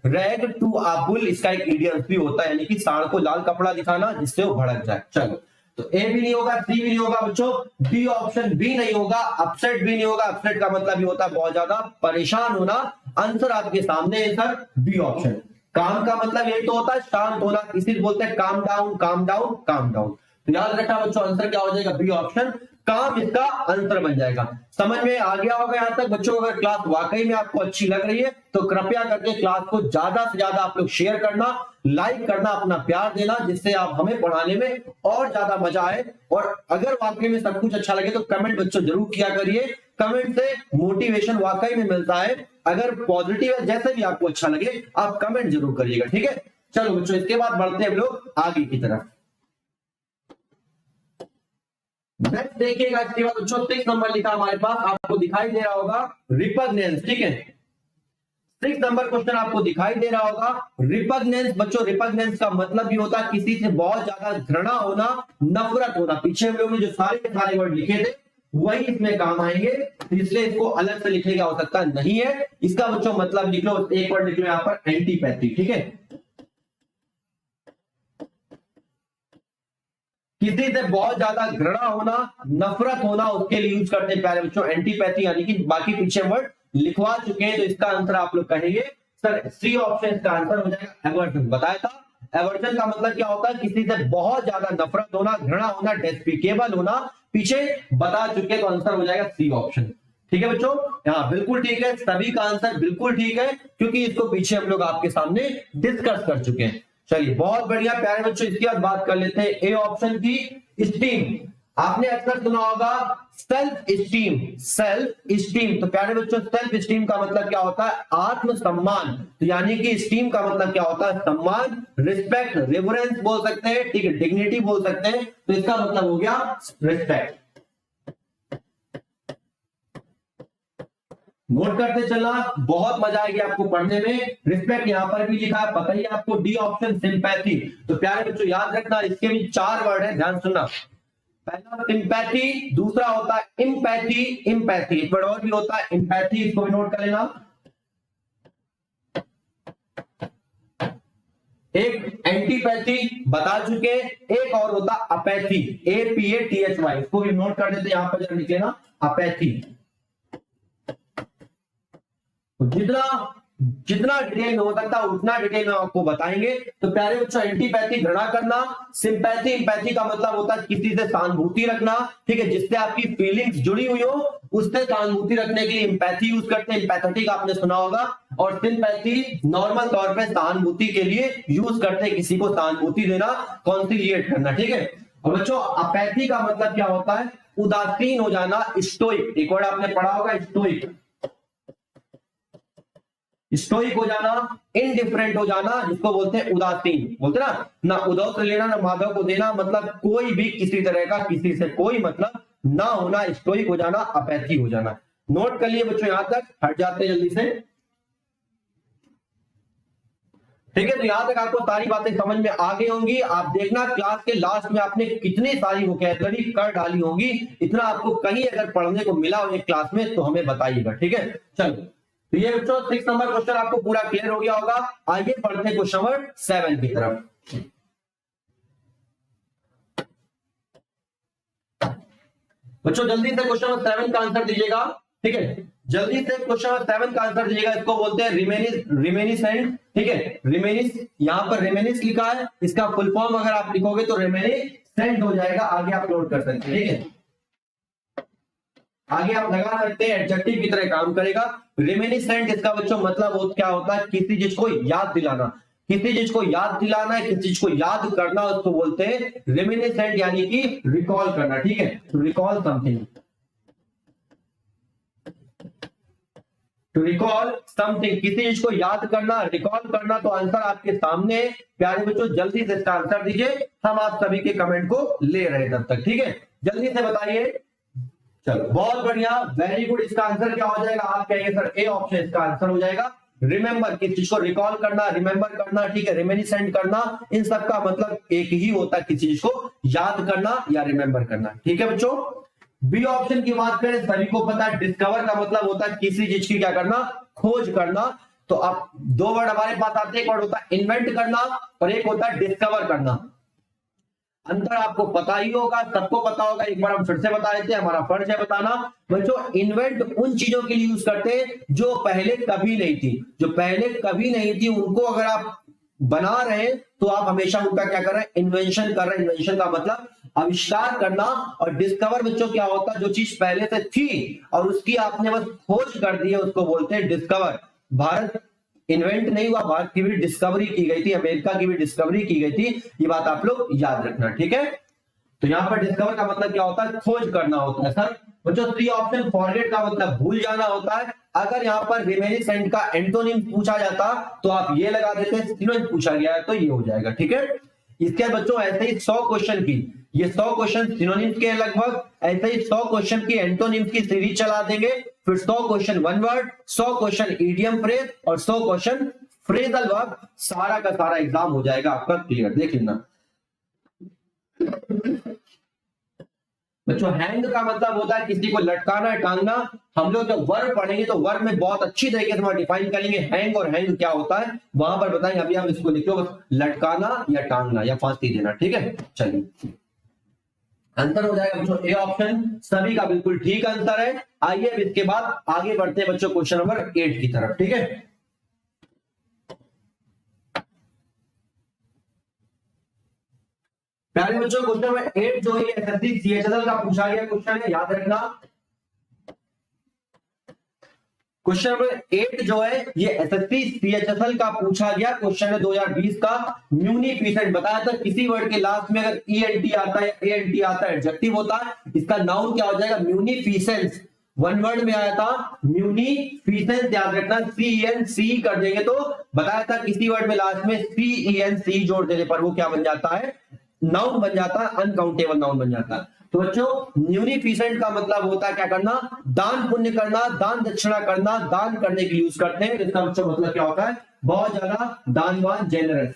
rag to a bull, इसका एक इडियम भी होता है, यानी कि सांड को लाल कपड़ा दिखाना जिससे वो भड़क जाए। चलो, तो ए भी नहीं होगा, सी भी नहीं होगा बच्चों, डी ऑप्शन भी नहीं होगा, अपसेट भी नहीं होगा। अपसेट का मतलब ये होता है बहुत ज्यादा परेशान होना। आंसर आपके सामने है सर, बी ऑप्शन। काम का मतलब यही तो होता है शांत होना, इसी बोलते हैं calm down, calm down, calm down. तो याद रखना बच्चों, आंसर क्या हो जाएगा, बी ऑप्शन, काम इसका आंसर बन जाएगा। समझ में आ गया होगा यहां तक बच्चों। अगर क्लास वाकई में आपको अच्छी लग रही है तो कृपया करके क्लास को ज्यादा से ज्यादा आप लोग शेयर करना, लाइक करना, अपना प्यार देना, जिससे आप हमें पढ़ाने में और ज्यादा मजा आए। और अगर वाकई में सब कुछ अच्छा लगे तो कमेंट बच्चों जरूर किया करिए। कमेंट से मोटिवेशन वाकई में मिलता है। अगर पॉजिटिव है, जैसे भी आपको अच्छा लगे आप कमेंट जरूर करिएगा, ठीक है। चलो बच्चों, इसके बाद बढ़ते हैं हम लोग आगे की तरफ। नेक्स्ट देखिएगा, इसके बाद बच्चों 6 नंबर लिखा हमारे पास, आपको दिखाई दे रहा होगा रिपग्नेंस, ठीक है। 6 नंबर क्वेश्चन आपको दिखाई दे रहा होगा रिपग्नेंस। बच्चों रिपग्नेंस का मतलब भी होता है किसी से बहुत ज्यादा घृणा होना, नफरत होना। पीछे हम लोगों ने जो सारे के सारे वर्ड लिखे थे वही इसमें काम आएंगे, इसलिए इसको अलग से लिखने की आवश्यकता नहीं है। इसका बच्चों मतलब लिख लो, एक वर्ड लिख लो यहां पर, एंटीपैथी, ठीक है। किसी से बहुत ज्यादा घृणा होना, नफरत होना, उसके लिए यूज करते हैं प्यारे बच्चों एंटीपैथी, यानी कि बाकी पीछे वर्ड लिखवा चुके हैं। तो इसका आंसर आप लोग कहेंगे सर, सी ऑप्शन इसका आंसर हो जाएगा एवर्जन। बताया था, एवर्जन का मतलब क्या होता है, किसी से बहुत ज्यादा नफरत होना, घृणा होना, डेस्पिकेबल होना, पीछे बता चुके, तो आंसर हो जाएगा सी ऑप्शन, ठीक है बच्चों। हाँ बिल्कुल ठीक है, सभी का आंसर बिल्कुल ठीक है, क्योंकि इसको पीछे हम लोग आपके सामने डिस्कस कर चुके हैं। चलिए बहुत बढ़िया प्यारे बच्चों, इसके बाद बात कर लेते हैं ए ऑप्शन की, स्टीम। आपने अक्सर सुना होगा सेल्फ स्टीम, सेल्फ स्टीम। तो प्यारे बच्चों सेल्फ स्टीम का मतलब क्या होता है, आत्मसम्मान। तो यानी कि स्टीम का मतलब क्या होता है, सम्मान, रिस्पेक्ट, रेवरेंस बोल सकते हैं, ठीक है, डिग्निटी बोल सकते हैं। तो इसका मतलब हो गया रिस्पेक्ट। नोट करते चलना, बहुत मजा आएगी आपको पढ़ने में। रिस्पेक्ट यहां पर भी लिखा है, पता ही आपको, डी ऑप्शन सिंपैथी। तो प्यारे बच्चों याद रखना, इसके भी 4 वर्ड है, ध्यान सुनना। पहला सिंपैथी, दूसरा होता है इम्पैथी, इम्पैथी एक वर्ड और भी होता है इम्पैथी, इसको भी नोट कर लेना। एक एंटीपैथी बता चुके, एक और होता अपैथी, APATHY, इसको भी नोट कर देते, यहां पर जरा लिख लेना अपैथी। जितना डिटेल में हो सकता है उतना डिटेल में आपको बताएंगे। तो प्यारे बच्चों एंटीपैथी घृणा करना, सिंपैथी इम्पैथी का मतलब होता है किसी से सहानुभूति रखना, ठीक है, जिससे आपकी फीलिंग्स जुड़ी हुई हो, उससे सहानुभूति रखने के लिए इम्पैथी यूज करते हैं, इम्पैथेटिक आपने सुना होगा। और सिंपैथी नॉर्मल तौर पर सहानुभूति के लिए यूज करते हैं, किसी को सहानुभूति देना, कॉन्सिलिएट करना, ठीक है। और बच्चों अपैथी का मतलब क्या होता है, उदासीन हो जाना, स्टोइक, एक वर्ड आपने पढ़ा होगा स्टोइक, स्टोइक हो जाना, इनडिफरेंट हो जाना, जिसको बोलते हैं उदासीन, बोलते ना उद्धव से लेना ना माधव को देना, मतलब कोई भी किसी तरह का किसी से कोई मतलब ना होना, स्टोइक हो जाना, अपैथी हो जाना। नोट कर लिए बच्चों, यहां तक हट जाते हैं जल्दी से, ठीक है। तो यहां तक आपको सारी बातें समझ में आ गई होंगी। आप देखना क्लास के लास्ट में आपने कितनी सारी वोकैबुलरी कर डाली होंगी, इतना आपको कहीं अगर पढ़ने को मिला हो एक क्लास में तो हमें बताइएगा, ठीक है। चलो, तो ये बच्चों 6 नंबर क्वेश्चन आपको पूरा क्लियर हो गया होगा। आइए पढ़ते हैं क्वेश्चन नंबर 7 की तरफ। बच्चों जल्दी से क्वेश्चन नंबर 7 का आंसर दीजिएगा, ठीक है। जल्दी से क्वेश्चन नंबर 7 का आंसर दीजिएगा। इसको बोलते हैं रिमेनिसेंट, ठीक है। रिमेनिस, यहां पर रिमेनिस लिखा है, इसका फुल फॉर्म अगर आप लिखोगे तो रिमेनिसेंट हो जाएगा। आगे आप नोट कर सकते हैं, ठीक है। आगे आप लगा सकते हैं, एडजेक्टिव की तरह काम करेगा। रिमेनिसेंट इसका बच्चों मतलब क्या होता है, किसी चीज को याद दिलाना, किसी चीज को याद दिलाना है, किसी चीज को याद करना, उसको बोलते हैं रिमेनिसेंट, यानी कि रिकॉल करना, ठीक है। To recall something, to recall something, किसी चीज को याद करना, रिकॉल करना। तो आंसर आपके सामने है प्यारे बच्चों, जल्दी से इसका आंसर दीजिए, हम आप सभी के कमेंट को ले रहे हैं तब तक, ठीक है। जल्दी से बताइए। चलो बहुत बढ़िया, वेरी गुड। इसका आंसर क्या हो जाएगा, आप कहेंगे सर ए ऑप्शन इसका आंसर हो जाएगा। रिमेंबर, किसी चीज को रिकॉल करना, रिमेंबर करना, ठीक है, रिमेनिसेंट करना, इन सब का मतलब एक ही होता है, किसी चीज को याद करना या रिमेंबर करना, ठीक है बच्चों। बी ऑप्शन की बात करें, सभी को पता है डिस्कवर का मतलब होता है किसी चीज की क्या करना, खोज करना। तो अब दो वर्ड हमारे पास आते हैं, एक वर्ड होता है इन्वेंट करना और एक होता है डिस्कवर करना। अंतर आपको पता ही होगा, सबको पता होगा, एक बार हम फिर से बता देते हैं, हमारा फर्ज है बताना। बच्चों इन्वेंट उन चीजों के लिए यूज करते हैं जो पहले कभी नहीं थी, जो पहले कभी नहीं थी उनको अगर आप बना रहे हैं तो आप हमेशा उनका क्या कर रहे हैं, इन्वेंशन कर रहे हैं। इन्वेंशन का मतलब आविष्कार करना। और डिस्कवर बच्चों क्या होता है, जो चीज पहले से थी और उसकी आपने बस खोज कर दी है, उसको बोलते हैं डिस्कवर। भारत इन्वेंट नहीं हुआ, भारत की भी डिस्कवरी की गई थी, अमेरिका की भी डिस्कवरी की गई थी, ये बात आप लोग याद रखना, ठीक है। तो यहां पर डिस्कवर का मतलब क्या होता है, खोज करना होता है। सर बच्चों सी ऑप्शन फॉरगेट का मतलब भूल जाना होता है। अगर यहाँ पर रिमेनिसेंट का एंटोनिम पूछा जाता तो आप ये लगा देते, सिनोनिम पूछा गया है तो ये हो जाएगा, ठीक है। इसके बच्चों ऐसे ही 100 क्वेश्चन की, ये 100 क्वेश्चन सिनोनिम्स के लगभग, ऐसे ही 100 क्वेश्चन की एंटोनिम्स की सीरीज चला देंगे। फिर 100 question one word, 100 question idiom phrase और 100 क्वेश्चन फ्रेजल वर्ब, सारा का सारा एग्जाम हो जाएगा आपका क्लियर, देख लेना बच्चों। हैंग का मतलब होता है किसी को लटकाना, टांगना। हम लोग जब वर्ब पढ़ेंगे तो वर्ब में बहुत अच्छी तरीके से हम डिफाइन करेंगे हैंग और हैंग क्या होता है, वहां पर बताएंगे। अभी आप इसको लिखो बस, लटकाना या टांगना या फांसी देना, ठीक है। चलिए आंसर हो जाएगा बच्चों ए ऑप्शन, सभी का बिल्कुल ठीक आंसर है। आइए अब इसके बाद आगे बढ़ते हैं बच्चों क्वेश्चन नंबर 8 की तरफ, ठीक है। प्यारे बच्चों क्वेश्चन नंबर 8 जो है एसएससी सीएचएसएल का पूछा गया क्वेश्चन है, याद रखना। क्वेश्चन नंबर 8 जो है ये एसएससी सीएचएसएल का पूछा गया क्वेश्चन है 2020 का। म्यूनिफिसेंट बताया था, किसी वर्ड के लास्ट में अगर ईएनटी आता है या एएनटी आता है एडजेक्टिव होता है, इसका नाउन क्या हो जाएगा, म्यूनिफिसेंस। वन वर्ड में आया था म्यूनिफिसेंस, याद रखना। सी कर देंगे तो बताया था किसी वर्ड में लास्ट में सी जोड़ देने पर वो क्या बन जाता है, नाउन बन जाता है, अनकाउंटेबल नाउन बन जाता है। तो बच्चों म्यूनिफिसेंट का मतलब होता है क्या करना, दान पुण्य करना, दान दक्षिणा करना, दान करने के लिए यूज करते हैं। इसका बच्चों मतलब क्या होता है, बहुत ज्यादा दानवान, जेनरस,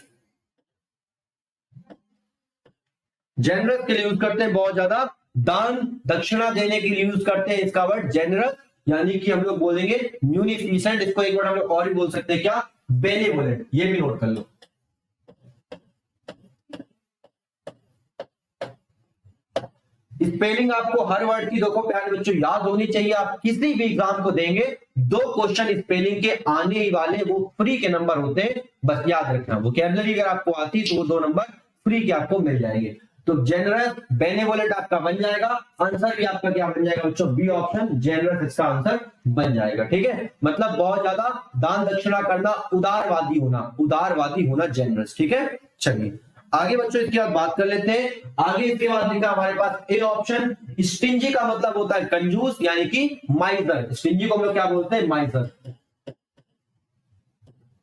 जेनरस के लिए यूज करते हैं, बहुत ज्यादा दान दक्षिणा देने के लिए यूज करते हैं इसका वर्ड जेनरस, यानी कि हम लोग बोलेंगे म्यूनिफिसेंट। इसको एक वर्ड हम लोग और भी बोल सकते हैं क्या, बेनेवोलेंट, ये भी नोट कर लो। स्पेलिंग आपको हर वर्ड की देखो प्यारे बच्चों याद होनी चाहिए। आप किसी भी एग्जाम को देंगे 2 क्वेश्चन स्पेलिंग के आने ही वाले, वो फ्री के नंबर होते हैं, बस याद रखना। वोकैबुलरी अगर आपको आती तो वो 2 नंबर फ्री के आपको मिल जाएंगे। तो जेनरस बेनेवोलेंट आपका बन जाएगा, आंसर भी आपका क्या बन जाएगा बच्चों, बी ऑप्शन जेनरस इसका आंसर बन जाएगा, ठीक है। मतलब बहुत ज्यादा दान दक्षिणा करना, उदारवादी होना, उदारवादी होना जेनरस, ठीक है। चलिए आगे बच्चों इसके बाद बात कर लेते हैं। आगे इसके बाद लिखा हमारे पास ए ऑप्शन, स्टिंजी का मतलब होता है कंजूस यानी कि माइजर। स्टिंजी को हम लोग क्या बोलते हैं? माइजर।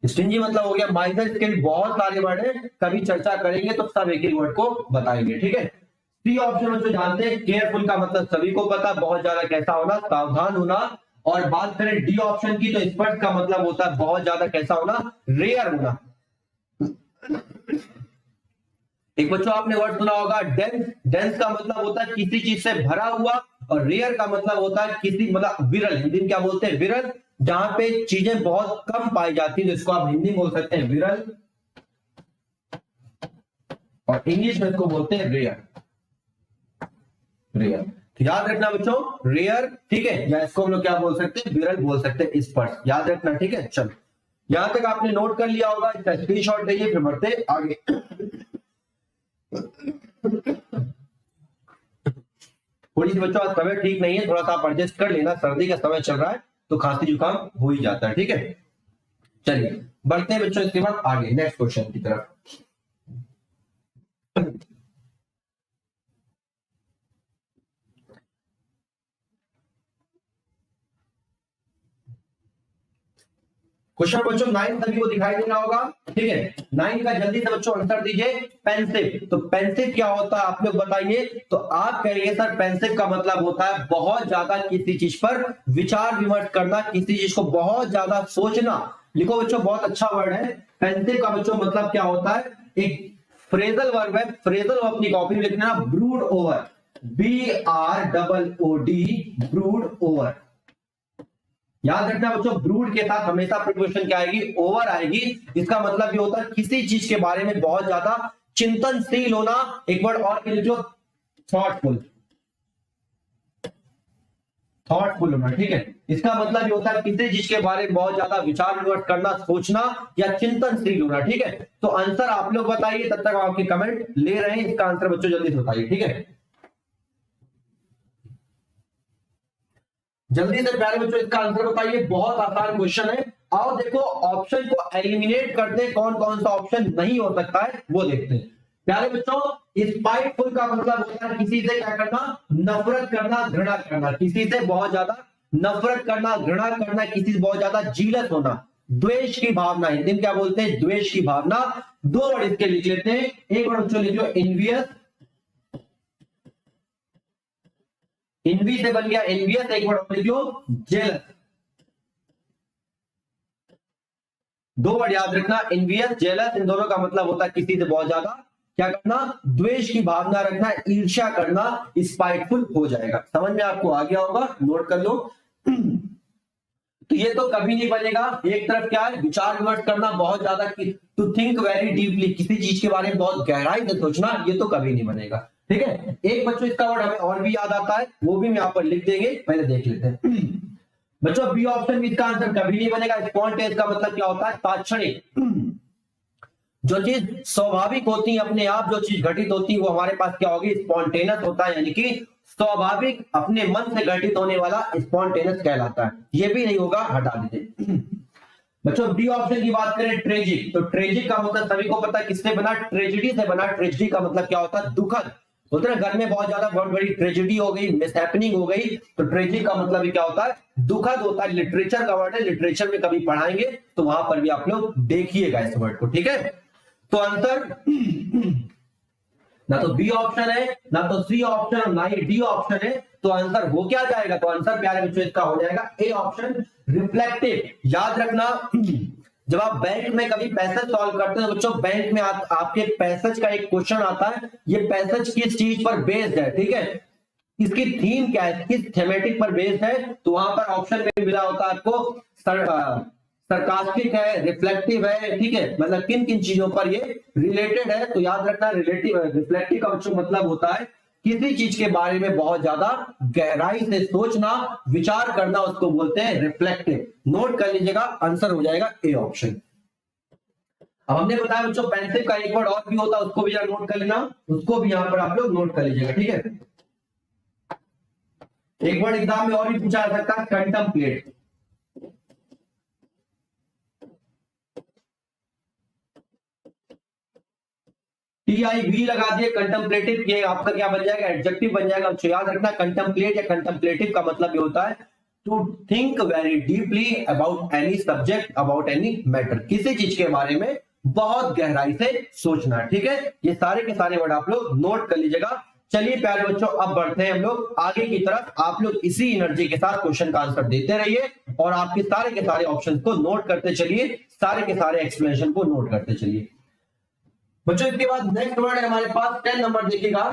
स्टिंजी मतलब हो गया माइनर। इसके भी बहुत सारे वर्ड है, कभी चर्चा करेंगे तो सब एक एक वर्ड को बताएंगे, ठीक है। सी ऑप्शन में जो जानते हैं केयरफुल का मतलब सभी को पता, बहुत ज्यादा कैसा होना? सावधान होना। और बात करें डी ऑप्शन की तो स्पर्ट का मतलब होता है बहुत ज्यादा कैसा होना? रेयर होना। एक बच्चों आपने वर्ड सुना होगा डेंस। डेंस का मतलब होता है किसी चीज से भरा हुआ, और रेयर का मतलब होता है किसी मतलब विरल। हिंदी में क्या बोलते हैं? विरल। जहां पे चीजें बहुत कम पाई जाती है तो इसको आप हिंदी में बोल सकते हैं विरल, और इंग्लिश में इसको बोलते हैं रेयर। रेयर तो याद रखना बच्चों, रेयर, ठीक है, या इसको हम लोग क्या बोल सकते हैं? विरल बोल सकते हैं। स्पर्श याद रखना, ठीक है। चलो यहां तक आपने नोट कर लिया होगा, इसका स्क्रीनशॉट लीजिए, फिर बढ़ते आगे। थोड़ी सी बच्चों आज तबीयत ठीक नहीं है, थोड़ा सा आप एडजस्ट कर लेना, सर्दी का समय चल रहा है तो खांसी जुकाम हो ही जाता है, ठीक है। चलिए बढ़ते हैं बच्चों इसके बाद आगे नेक्स्ट क्वेश्चन की तरफ। क्वेश्चन बच्चों 9 सभी को दिखाई दे रहा होगा, ठीक है। 9 का जल्दी से बच्चों आंसर दीजिए। पेंसिव, तो पेंसिव क्या होता है आप लोग बताइए। तो आप कहिए सर पेंसिव का मतलब होता है बहुत ज्यादा किसी चीज पर विचार विमर्श करना, किसी चीज को बहुत ज्यादा सोचना। लिखो बच्चों, बहुत अच्छा वर्ड है। पेंसिव का बच्चों मतलब क्या होता है? एक फ्रेजल वर्ब है। फ्रेजल अपनी कॉपी में लिखना, brood over, BROOD, brood over. याद रखना बच्चों, ब्रूड के साथ हमेशा प्रीपोजिशन क्या आएगी? ओवर आएगी। इसका मतलब ये होता है किसी चीज के बारे में बहुत ज्यादा चिंतनशील होना। एक वर्ड और लिख लो, थॉटफुल। थॉटफुल होना, ठीक है। इसका मतलब ये होता है किसी चीज के बारे में बहुत ज्यादा विचार विमर्श करना, सोचना या चिंतनशील होना, ठीक है। तो आंसर आप लोग बताइए, तब तक आपके कमेंट ले रहे हैं। इसका आंसर बच्चों जल्दी से बताइए, ठीक है। जल्दी से प्यारे बच्चों इसका आंसर बताइए, बहुत आसान क्वेश्चन है। आओ देखो ऑप्शन को एलिमिनेट करते हैं, कौन कौन सा ऑप्शन नहीं हो सकता है वो देखते हैं। प्यारे बच्चों, स्पाइटफुल का मतलब होता है किसी से क्या करना? नफरत करना, घृणा करना। किसी से बहुत ज्यादा नफरत करना, घृणा करना, किसी से बहुत ज्यादा जीलस होना। द्वेष की भावना, हिंदी में क्या बोलते हैं? द्वेष की भावना। दो वर्ड इसके लिख लेते हैं। एक वर्ड बच्चों लिख लो एनवियस। इनवी से बन गया एनवियस। एक वर्ड लिख लो जेलस। दो वर्ड याद रखना, एनवियस, जेलस। इन दोनों का मतलब होता है किसी से बहुत ज्यादा क्या करना? द्वेष की भावना रखना, ईर्ष्या करना, स्पाइटफुल हो जाएगा। समझ में आपको आ गया होगा, नोट कर लो। तो ये तो कभी नहीं बनेगा। एक तरफ क्या है? विचार विमर्श करना बहुत ज्यादा, टू थिंक वेरी डीपली, किसी चीज के बारे में बहुत गहराई से सोचना, ये तो कभी नहीं बनेगा, ठीक है। एक बच्चों इसका वर्ड हमें और भी याद आता है, वो भी हम यहाँ पर लिख देंगे, पहले देख लेते हैं। बच्चों बी ऑप्शन में इसका आंसर कभी नहीं बनेगा। स्पॉन्टेनियस का मतलब क्या होता है? तात्क्षणिक। जो चीज स्वाभाविक होती है, अपने आप जो चीज घटित होती है, वो हमारे पास क्या होगी? स्पॉन्टेनियस होता है, यानी कि स्वाभाविक, अपने मन से घटित होने वाला स्पॉन्टेनियस कहलाता है। ये भी नहीं होगा, हटा दीजिए। बच्चों डी ऑप्शन की बात करें ट्रेजिक, तो ट्रेजिक का मतलब सभी को पता है किससे बना? ट्रेजिडी से बना। ट्रेजिडी का मतलब क्या होता है? दुखद। बोलते हैं घर में बहुत ज्यादा बहुत बड़ी ट्रेजिडी हो गई, मिसहैपनिंग हो गई, तो ट्रेजिक का मतलब ही क्या होता है? दुखद होता है। लिटरेचर का वर्ड है, लिटरेचर में कभी पढ़ाएंगे तो वहां पर भी आप लोग देखिएगा इस वर्ड को, ठीक है। तो आंसर ना तो बी ऑप्शन है, ना तो सी ऑप्शन, और ना ही डी ऑप्शन है। तो आंसर हो क्या जाएगा? तो आंसर प्यारे बच्चों इसका हो जाएगा ए ऑप्शन, रिफ्लेक्टिव। याद रखना, जब आप बैंक में कभी पैसेज सॉल्व करते हैं तो बच्चों बैंक में आपके पैसेज का एक क्वेश्चन आता है, ये पैसेज किस चीज पर बेस्ड है, ठीक है, इसकी थीम क्या है, किस थेमेटिक पर बेस्ड है। तो वहां पर ऑप्शन में मिला होता है आपको सरकास्टिक है, रिफ्लेक्टिव है, ठीक है, मतलब किन किन चीजों पर ये रिलेटेड है। तो याद रखना रिलेटिव रिफ्लेक्टिव का बच्चों मतलब होता है किसी चीज के बारे में बहुत ज्यादा गहराई से सोचना, विचार करना, उसको बोलते हैं रिफ्लेक्टिव। नोट कर लीजिएगा, आंसर हो जाएगा ए ऑप्शन। अब हमने बताया बच्चों पेंसिल का एक वर्ड और भी होता है, उसको भी यहां नोट कर लेना, उसको भी यहां पर आप लोग नोट कर लीजिएगा, ठीक है। एक वर्ड एग्जाम में और भी पूछा जा सकता है, कंटम्पलेट। DIV लगा दिए, कंटेम्पलेटिव, ये आपका क्या बन जाएगा, एडजेक्टिव बन जाएगा। तो याद रखना कंटेम्पलेट या कंटेम्पलेटिव का मतलब ये होता है to think very deeply about any subject, about any matter, किसी चीज के बारे में बहुत गहराई से सोचना। ठीक है, ये सारे के सारे वर्ड आप लोग नोट कर लीजिएगा। चलिए प्यारे बच्चों, अब बढ़ते हैं हम लोग आगे की तरफ। आप लोग इसी एनर्जी के साथ क्वेश्चन का आंसर देते रहिए और आपके सारे के सारे ऑप्शंस को नोट करते चलिए, सारे के सारे एक्सप्लेनेशन को नोट करते चलिए बच्चों। इसके बाद नेक्स्ट वर्ड है हमारे पास 10 नंबर, देखिएगा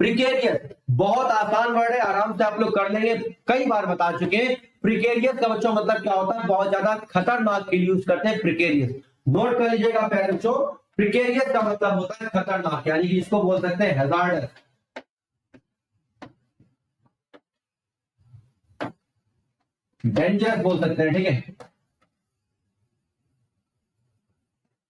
प्रिकेरियस। बहुत आसान वर्ड है, आराम से आप लोग कर लेंगे, कई बार बता चुके हैं। प्रिकेरियस का बच्चों मतलब क्या होता है, बहुत ज्यादा खतरनाक के लिए यूज करते हैं प्रिकेरियस। नोट कर लीजिएगा प्यारे बच्चों, प्रिकेरियस का मतलब होता है खतरनाक, यानी कि इसको बोल सकते हैं हैजार्डस, डेंजरस बोल सकते हैं। ठीक है,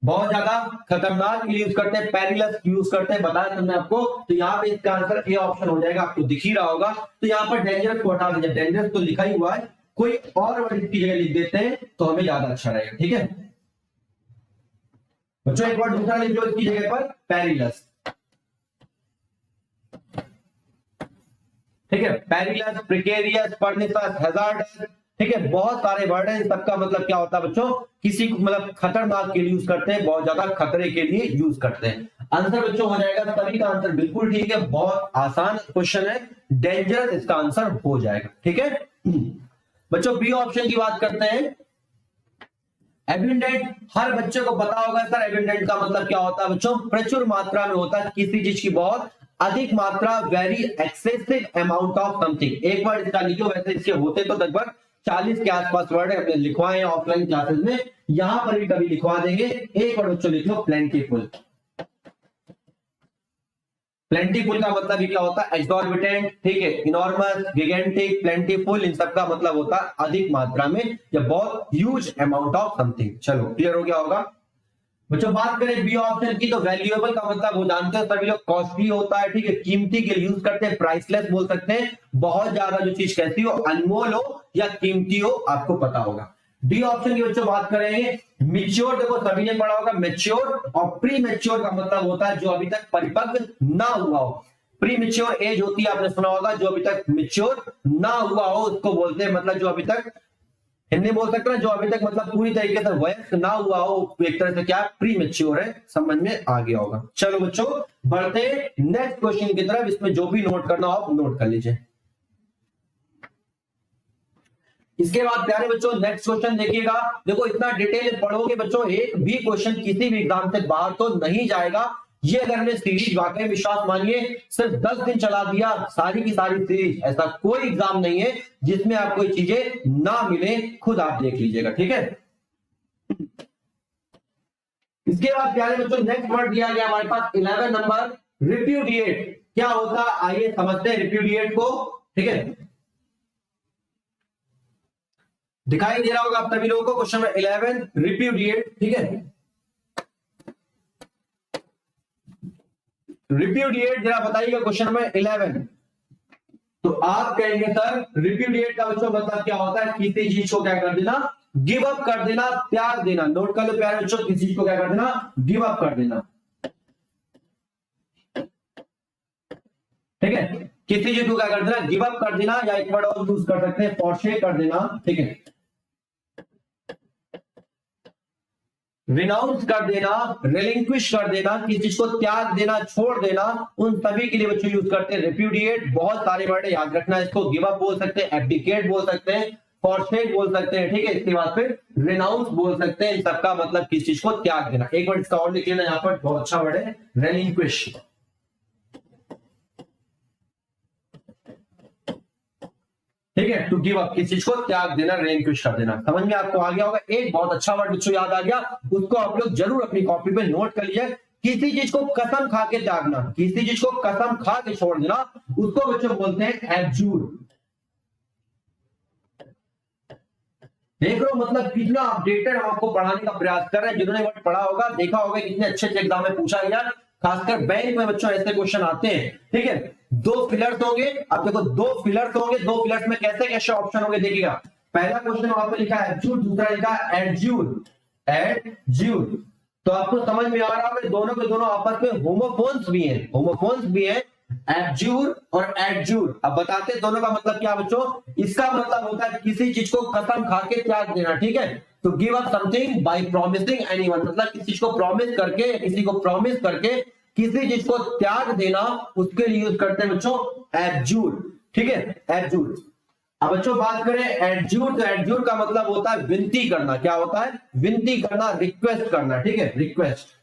बहुत ज्यादा खतरनाक के लिए यूज करते हैं, पेरिलस यूज करते हैं, बताया तुमने आपको। तो यहाँ पे इसका आंसर ए ऑप्शन हो जाएगा, आपको दिख ही रहा होगा। तो यहाँ पर डेंजरस को हटा दीजिए, डेंजरस तो लिखा ही हुआ है, कोई और वर्ड की जगह लिख देते हैं तो हमें ज्यादा अच्छा रहेगा। ठीक है बच्चों, एक वर्ड दूसरा लिख लो इसकी जगह पर, पेरिलस। ठीक है, पेरिलस, प्रिकेरियस, परनिसस, हैजार्डस। ठीक है, बहुत सारे वर्ड हैं, सबका मतलब क्या होता है बच्चों, किसी को मतलब खतरनाक के लिए यूज करते हैं, बहुत ज्यादा खतरे के लिए यूज करते हैं। आंसर बच्चों हो जाएगा, सभी का आंसर बिल्कुल ठीक है, बहुत आसान क्वेश्चन है, डेंजरस इसका आंसर हो जाएगा। ठीक है बच्चों, बी ऑप्शन की बात करते हैं, एबिंडेंट। हर बच्चे को पता होगा सर एबिंडेंट का मतलब क्या होता है बच्चों, प्रचुर मात्रा में होता है, किसी चीज की बहुत अधिक मात्रा, very excessive amount of something. एक वर्ड इसका लिखो, वैसे इसके होते तो लगभग 40 के आसपास वर्ड है, अपने लिखवाए हैं ऑफलाइन क्लासेस में, यहां पर भी कभी लिखवा देंगे। एक वर्ड बच्चों लिख लो, प्लेंटीफुल। प्लेंटीफुल का मतलब भी क्या होता है, एक्सॉर्बिटेंट। ठीक है, इनॉर्मस, गिगेंटिक, प्लेंटीफुल, इन सब का मतलब होता है अधिक मात्रा में या बहुत ह्यूज अमाउंट ऑफ समथिंग। चलो क्लियर हो गया होगा बच्चों। बात करें बी ऑप्शन की, तो वैल्यूएबल का मतलब वो जानते हैं सभी लोग, कॉस्टली होता है। ठीक है, कीमती के लिए यूज करते हैं, प्राइसलेस बोल सकते हैं, बहुत ज्यादा जो चीज कैसी हो, अनमोल हो या कीमती हो, आपको पता होगा। डी ऑप्शन की बच्चों बात करेंगे, मिच्योर, देखो सभी ने पढ़ा होगा मेच्योर, और प्री मेच्योर का मतलब होता है जो अभी तक परिपक्व ना हुआ हो। प्री मेच्योर एज होती है, आपने सुना होगा, जो अभी तक मेच्योर ना हुआ हो उसको बोलते हैं, मतलब जो अभी तक हिंदी बोल सकते हैं, जो अभी तक मतलब पूरी तरीके से वयस्क ना हुआ हो, एक तरह से क्या प्री मेच्योर है, समझ में आ गया होगा। चलो बच्चों बढ़ते नेक्स्ट क्वेश्चन की तरफ, इसमें जो भी नोट करना हो आप नोट कर लीजिए। इसके बाद प्यारे बच्चों नेक्स्ट क्वेश्चन देखिएगा, देखो इतना डिटेल पढ़ोगे बच्चों, एक भी क्वेश्चन किसी भी एग्जाम से बाहर तो नहीं जाएगा। ये अगर हमने सीरीज, वाकई विश्वास मानिए, सिर्फ 10 दिन चला दिया, सारी की सारी सीरीज, ऐसा कोई एग्जाम नहीं है जिसमें आपको ये चीजें ना मिले, खुद आप देख लीजिएगा। ठीक है, इसके बाद प्यारे बच्चों नेक्स्ट वर्ड दिया गया हमारे पास 11 नंबर, रिप्यूडिएट। क्या होता है आइए समझते हैं रिप्यूडिएट को। ठीक है, दिखाई दे रहा होगा आप सभी लोगों को, क्वेश्चन नंबर 11 रिप्यूडिएट। ठीक है, रिप्यूडिएट जरा बताइएगा क्वेश्चन नंबर 11। तो आप कहेंगे सर रिप्यूडिएट का बच्चों मतलब क्या होता है, किसी चीज को क्या कर देना, गिव अप कर देना, त्याग देना। नोट कर लो प्यारे बच्चों, किसी चीज को क्या कर देना, गिव अप कर देना। ठीक है, किसी चीज को क्या कर देना, गिव अप कर देना, या एक वर्ड और यूज कर सकते हैं, फॉरशेक कर देना। ठीक है, रिनाउंस कर देना, रिलिंक्विश कर देना, किसी चीज को त्याग देना, छोड़ देना, उन सभी के लिए बच्चों यूज करते हैं रिप्यूडिएट। बहुत सारे वर्ड याद रखना, इसको गिव अप बोल सकते हैं, एब्डिकेट बोल सकते हैं, फॉरशेक बोल सकते हैं। ठीक है, इसके बाद फिर रिनाउंस बोल सकते हैं, इन सबका मतलब किसी चीज को त्याग देना। एक वर्ड इसका और लिख लेना यहाँ पर, बहुत अच्छा वर्ड है, रिलिंक्विश। ठीक है, टू गिव अप, किसी चीज को त्याग देना, रिलिंक्विश कर देना। समझ में आपको आ गया होगा। एक बहुत अच्छा वर्ड बच्चों याद आ गया, उसको आप लोग जरूर अपनी कॉपी पे नोट कर लीजिए। किसी चीज को कसम खा के त्यागना, किसी चीज को कसम खा के छोड़ देना, उसको बच्चों बोलते हैं एब्जूर। देख लो मतलब कितना अपडेटेड हम आपको पढ़ाने का प्रयास कर रहे हैं। जिन्होंने वर्ड पढ़ा होगा, देखा होगा कितने अच्छे अच्छे एग्जाम में पूछा गया, खासकर बैंक में बच्चों ऐसे क्वेश्चन आते हैं। ठीक है, 2 फिलर्स होंगे, अब देखो 2 फिलर्स होंगे, 2 फिलर्स में कैसे कैसे ऑप्शन होंगे देखिएगा। पहला क्वेश्चन वहां पे लिखा है एब्जूर, दूसरा लिखा है एडज्यूर, एडज्यूर। तो आपको समझ में आ रहा है दोनों के दोनों आपस में होमोफोन्स भी हैं, होमोफोन्स भी हैं, एब्ज्यूर और एडज्यूर। अब बताते दोनों का मतलब क्या बच्चों। इसका मतलब होता है किसी चीज को कसम खा के त्याग देना, ठीक है। तो give up something bye promising anyone, मतलब किसी चीज को प्रॉमिस करके, किसी को प्रॉमिस करके किसी चीज को त्याग देना, उसके लिए यूज करते हैं बच्चों एब्ज्यूर, ठीक है, एब्ज्यूर। अब बच्चों बात करें एडज्यूर, तो एडज्यूर का मतलब होता है विनती करना। क्या होता है? विनती करना, रिक्वेस्ट करना, ठीक है, रिक्वेस्ट।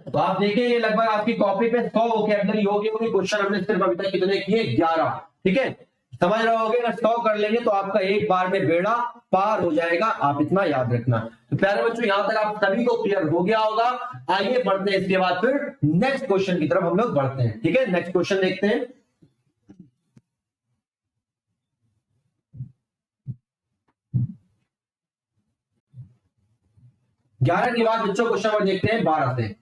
तो आप देखिए ये लगभग आपकी कॉपी पे 100 वोकैबुलरी होगी, क्वेश्चन हमने सिर्फ अभी तक कितने किए? 11, ठीक है। समझ रहे होगे, अगर 100 कर लेंगे तो आपका एक बार में बेड़ा पार हो जाएगा, आप इतना याद रखना। तो प्यारे बच्चों यहां तक आप सभी को क्लियर हो गया होगा। आइए बढ़ते हैं इसके बाद फिर नेक्स्ट क्वेश्चन की तरफ हम लोग बढ़ते हैं, ठीक है। नेक्स्ट क्वेश्चन देखते हैं। 11 के बाद बच्चों क्वेश्चन नंबर देखते हैं 12 से।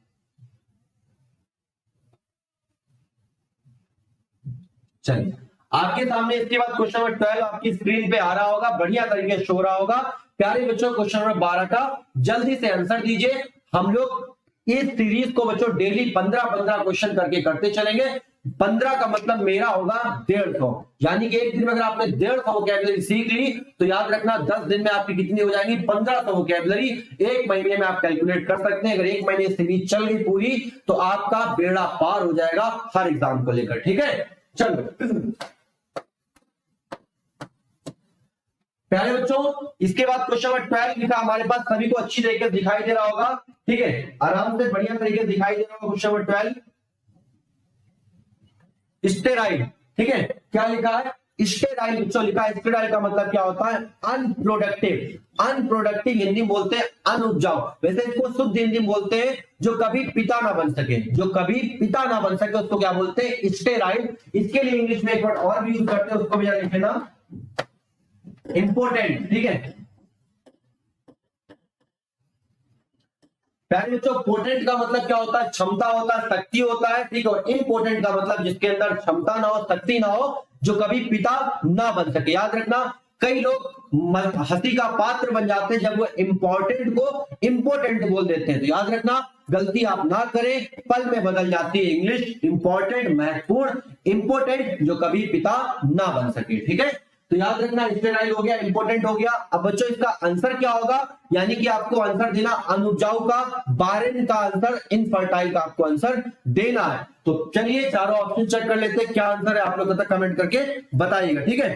चलिए आपके सामने इसके बाद क्वेश्चन नंबर 12 आपकी स्क्रीन पे आ रहा होगा, बढ़िया तरीके से शो रहा होगा। प्यारे बच्चों क्वेश्चन नंबर 12 का जल्दी से आंसर दीजिए। हम लोग इस सीरीज को बच्चों डेली 15-15 क्वेश्चन करके करते चलेंगे। 15 का मतलब मेरा होगा 150, यानी कि एक दिन में अगर आपने 150 वोकैबुलरी सीख ली तो याद रखना 10 दिन में आपकी कितनी हो जाएगी? 1500 वोकैबुलरी। एक महीने में आप कैलकुलेट कर सकते हैं, अगर एक महीने सीरीज चल गई पूरी तो आपका बेड़ा पार हो जाएगा हर एग्जाम को लेकर, ठीक है। चलो प्यारे बच्चों इसके बाद क्वेश्चन नंबर 12 लिखा हमारे पास, सभी को अच्छी तरीके से दिखाई दे रहा होगा, ठीक है, आराम से बढ़िया तरीके से दिखाई दे रहा होगा। क्वेश्चन नंबर 12 स्टेराइल, ठीक है। क्या लिखा है? स्टेराइल बच्चों लिखा है। स्टेराइल का मतलब क्या होता है? अनप्रोडक्टिव। अनप्रोडक्टिव हिंदी में बोलते हैं अनुपजाऊ, वैसे इसको शुद्ध हिंदी में बोलते हैं जो कभी पिता ना बन सके, जो कभी पिता ना बन सके उसको क्या बोलते हैं? स्टेराइल। इसके लिए इंग्लिश में एक वर्ड और भी यूज करते हैं, उसको भी लिखे ना, इंपोर्टेंट, ठीक है। प्यारे बच्चों पोटेंट का मतलब क्या होता है? क्षमता होता है, शक्ति होता है, ठीक है। और इम्पोर्टेंट का मतलब जिसके अंदर क्षमता ना हो, शक्ति ना हो, जो कभी पिता ना बन सके। याद रखना कई लोग हंसी का पात्र बन जाते हैं जब वो इंपॉर्टेंट को इम्पोर्टेंट बोल देते हैं, तो याद रखना गलती आप ना करें, पल में बदल जाती है इंग्लिश। इंपॉर्टेंट महत्वपूर्ण, इंपोर्टेंट जो कभी पिता ना बन सके, ठीक है। तो याद रखना स्टेराइल हो गया, इंपोर्टेंट हो गया। अब बच्चों इसका आंसर क्या होगा? यानी कि आपको आंसर देना अनुपजाऊ का, बारेन का आंसर, इनफर्टाइल का आपको आंसर देना है। तो चलिए चारों ऑप्शन चेक कर लेते हैं क्या आंसर है, आप लोग तक कमेंट करके बताइएगा, ठीक है।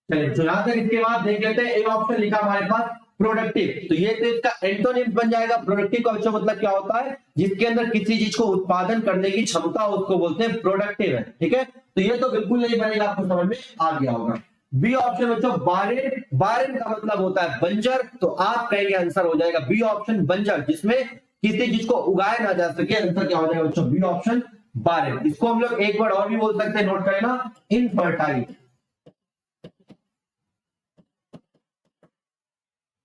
चलिए तो यहां तक इसके बाद देख लेते हैं। एक ऑप्शन लिखा हमारे पास प्रोडक्टिव, तो ये तो इसका एंटोनिम बन जाएगा। प्रोडक्टिव का बच्चों मतलब क्या होता है? जिसके अंदर किसी चीज को उत्पादन करने की क्षमता हो उसको बोलते हैं प्रोडक्टिव है, ठीक है। तो ये तो बिल्कुल नहीं बनेगा, आपको समझ में आ गया होगा। बी ऑप्शन बच्चों बारेन। बारेन का मतलब होता है बंजर, तो आप कहेंगे आंसर हो जाएगा बी ऑप्शन बंजर, जिसमें किसी चीज को उगाया ना जा सके। आंसर क्या हो जाएगा बच्चों? बी ऑप्शन बारेन। इसको हम लोग एक वर्ड और भी बोल सकते हैं, नोट करें ना, इनफर्टाइल।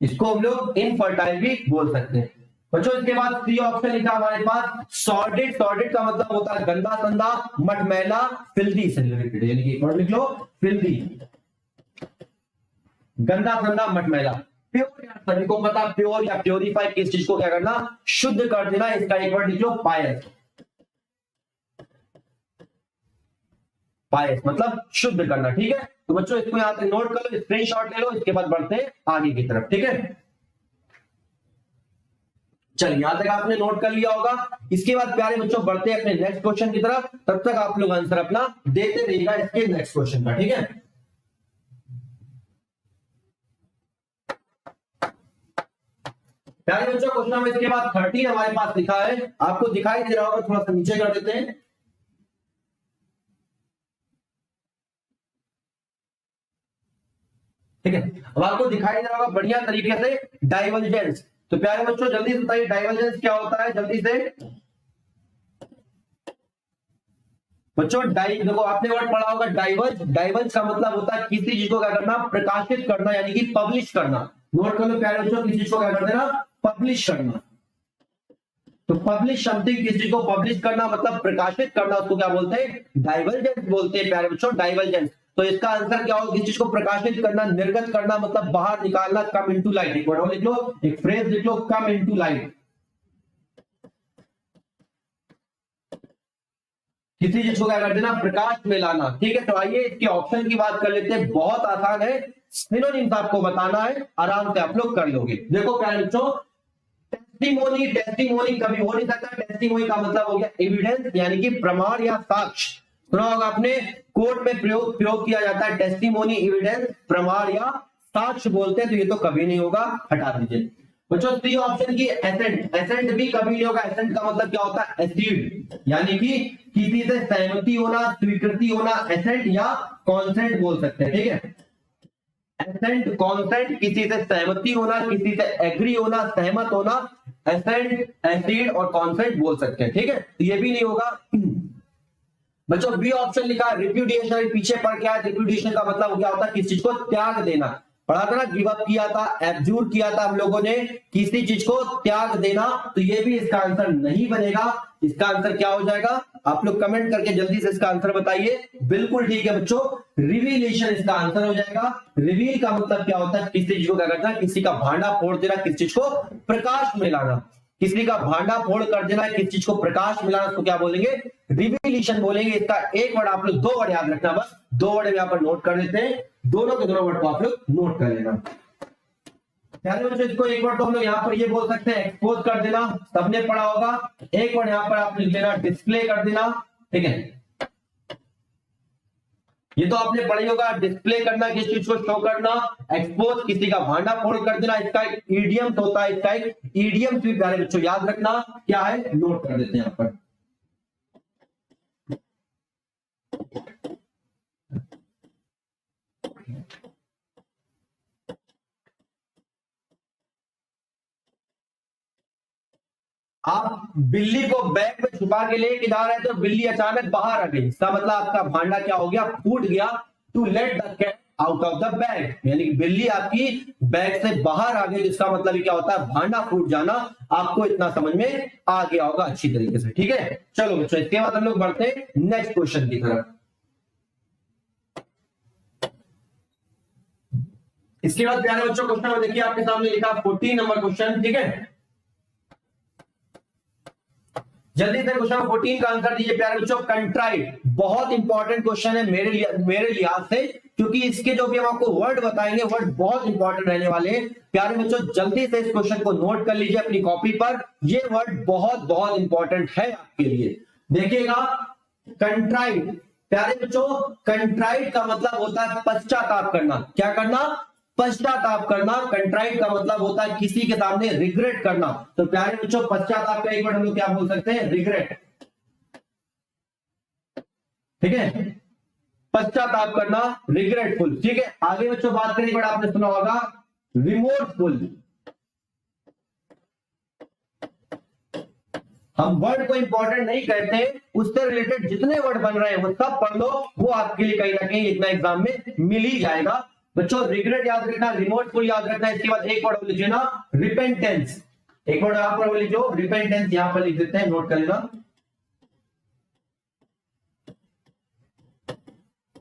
इसको हम लोग इनफर्टाइल भी बोल सकते हैं बच्चों। इसके बाद सी ऑप्शन लिखा हमारे पास सॉर्डेड। सॉर्डेड का मतलब होता है गंदा संदा, मटमैला, फिल्दी से रिलेटेड, यानी कि एक वर्ड लिख लो फिल्दी, गंदा संदा मटमैला। प्योर, सभी को पता प्योर या प्योरीफाई किस चीज को क्या करना? शुद्ध कर देना। इसका एक वर्ड लिख लो पायस। पायस मतलब शुद्ध करना, ठीक है। तो बच्चों इसको यहां तक नोट कर लो, स्क्रीनशॉट ले लो, इसके बाद बढ़ते हैं आगे की तरफ, ठीक है। चलिए यहां तक आपने नोट कर लिया होगा। इसके बाद प्यारे बच्चों बढ़ते हैं अपने नेक्स्ट क्वेश्चन की तरफ, तब तक आप लोग आंसर अपना देते रहिएगा इसके नेक्स्ट क्वेश्चन का, ठीक है। प्यारे बच्चों क्वेश्चन में इसके बाद 13 हमारे पास लिखा है, आपको दिखाई दे रहा होगा, थोड़ा सा नीचे कर देते हैं। ठीक है, अब आपको दिखाई दे रहा होगा बढ़िया तरीके से डाइवर्जेंस। तो प्यारे बच्चों जल्दी से बताइए डाइवर्जेंस क्या होता है, जल्दी से बच्चों। देखो आपने वर्ड पढ़ा होगा डाइवर्ज। डाइवर्ज का मतलब होता है किसी चीज को क्या करना? प्रकाशित करना, यानी कि पब्लिश करना। नोट कर लो प्यारे बच्चों, किसी चीज को क्या कर देना? पब्लिश करना। तो पब्लिश समथिंग, किसी चीज को पब्लिश करना मतलब प्रकाशित करना, उसको क्या बोलते हैं? डाइवर्जेंस बोलते हैं प्यारे बच्चों, डाइवर्जेंस। तो इसका आंसर क्या होगा, किस चीज को प्रकाशित करना, निर्गत करना मतलब बाहर निकालना, कम इनटू लाइट। एक वर्ड लिख लो, एक फ्रेज लिख लो, कम इनटू लाइट। किसी चीज को क्या कर देना, प्रकाश में लाना। ठीक है, तो आइए इसके ऑप्शन की बात कर लेते हैं, बहुत आसान है, सिनोनिम्स आपको बताना है, आराम से आप लोग कर लोगे। देखो प्यारे बच्चों, टेस्टिमोनी, टेस्टिमोनी कभी हो नहीं सकता। टेस्टिमोनी का मतलब हो गया एविडेंस, यानी कि प्रमाण या साक्ष्य। सुना होगा आपने, कोर्ट में प्रयोग किया जाता है टेस्टिमोनी, एविडेंस, प्रमाण या साक्ष्य बोलते हैं, तो ये तो कभी नहीं होगा, हटा दीजिए बच्चों। सी ऑप्शन की एसेंट, एसेंट भी कभी नहीं होगा। एसेंट का मतलब क्या होता है, एसीड, यानी कि किसी से सहमति होना, स्वीकृति होना, एसेंट या कॉन्सेंट बोल सकते हैं। ठीक है, एसेंट, कॉन्सेंट, किसी से सहमति होना, किसी से एग्री होना, सहमत होना, एसेंट, एसिड और कॉन्सेंट बोल सकते हैं। ठीक है, तो ये भी नहीं होगा बच्चों। बी ऑप्शन लिखा रिप्यूडिएशन, पीछे पर क्या है, रिप्यूडिएशन का मतलब क्या होता है, किसी चीज को त्याग देना। पढ़ा था ना, गिव अप किया था, एब्जूर किया था हम लोगों ने, किसी चीज को त्याग देना, तो ये भी इसका आंसर नहीं बनेगा। इसका आंसर क्या हो जाएगा, आप लोग कमेंट करके जल्दी से इसका आंसर बताइए। बिल्कुल ठीक है बच्चों, रिवीलेशन इसका आंसर हो जाएगा। रिवील का मतलब क्या होता है, किसी चीज को क्या करना, किसी का भांडा फोड़ देना, किसी चीज को प्रकाश में लाना। किसी का भांडा फोड़ कर देना, किसी चीज को प्रकाश में लाना, उसको क्या बोलेंगे, रिवीलेशन बोलेंगे। इसका एक वर्ड आप लोग, दो वर्ड याद रखना, बस दो वर्ड यहाँ पर नोट कर लेते हैं, दोनों के दोनों वर्ड को आप लोग नोट कर लेना। बच्चों इसको एक वर्ड तो हम लोग यहाँ पर ये बोल सकते हैं, एक्सपोज कर देना, सबने पढ़ा होगा। एक वर्ड यहाँ पर आप लिख लेना, डिस्प्ले कर देना। ठीक है, ये तो आपने पढ़ी होगा, डिस्प्ले करना, किसी चीज को शो करना, एक्सपोज किसी का भांडा फोड़ कर देना। इसका एक ईडियम होता है, इसका एक ईडियम भी प्यारे बच्चों याद रखना क्या है, नोट कर देते हैं यहाँ पर। आप बिल्ली को बैग में छुपा के लेके जा रहे थे, तो बिल्ली अचानक बाहर आ गई, इसका मतलब आपका भांडा क्या हो गया, फूट गया। To let the cat out of the bag, यानी कि बिल्ली आपकी बैग से बाहर आ गई, जिसका मतलब क्या होता है, भांडा फूट जाना। आपको इतना समझ में आ गया होगा अच्छी तरीके से। ठीक है, चलो बच्चों इसके बाद हम लोग बढ़ते हैं नेक्स्ट क्वेश्चन की तरफ। इसके बाद प्यारे बच्चों क्वेश्चन में देखिए आपके सामने लिखा 14 नंबर क्वेश्चन। ठीक है, जल्दी से क्वेश्चन 14 का आंसर दीजिए प्यारे बच्चों। कंट्राइट बहुत इंपॉर्टेंट क्वेश्चन है मेरे लिहाज से, क्योंकि इसके जो भी हम आपको वर्ड बताएंगे, वर्ड बहुत इंपॉर्टेंट रहने वाले हैं। प्यारे बच्चों जल्दी से इस क्वेश्चन को नोट कर लीजिए अपनी कॉपी पर, ये वर्ड बहुत बहुत इंपॉर्टेंट है आपके लिए। देखिएगा, कंट्राइट प्यारे बच्चों, कंट्राइट का मतलब होता है पश्चाताप करना। क्या करना, पश्चाताप करना। कंट्राइट का मतलब होता है किसी के सामने रिग्रेट करना। तो प्यारे बच्चों पश्चाताप का एक वर्ड हम लोग क्या बोल सकते हैं, रिग्रेट। ठीक है, पश्चाताप करना, रिग्रेटफुल। ठीक है, आगे बच्चों बात करें, वर्ड आपने सुना होगा रिमोर्सफुल। हम वर्ड को इंपॉर्टेंट नहीं कहते, उससे रिलेटेड जितने वर्ड बन रहे हैं वो सब पढ़ लो, वो आपके लिए कहीं ना कहीं इतना एग्जाम में मिल ही जाएगा। बच्चों रिग्रेट याद रखना, रिमोर्सफुल याद रखना। इसके बाद एक वर्ड लीजिए ना, रिपेंटेंस। एक वर्ड यहां पर लीजिए, रिपेंटेंस यहां पर लिख देते हैं, नोट कर लेना।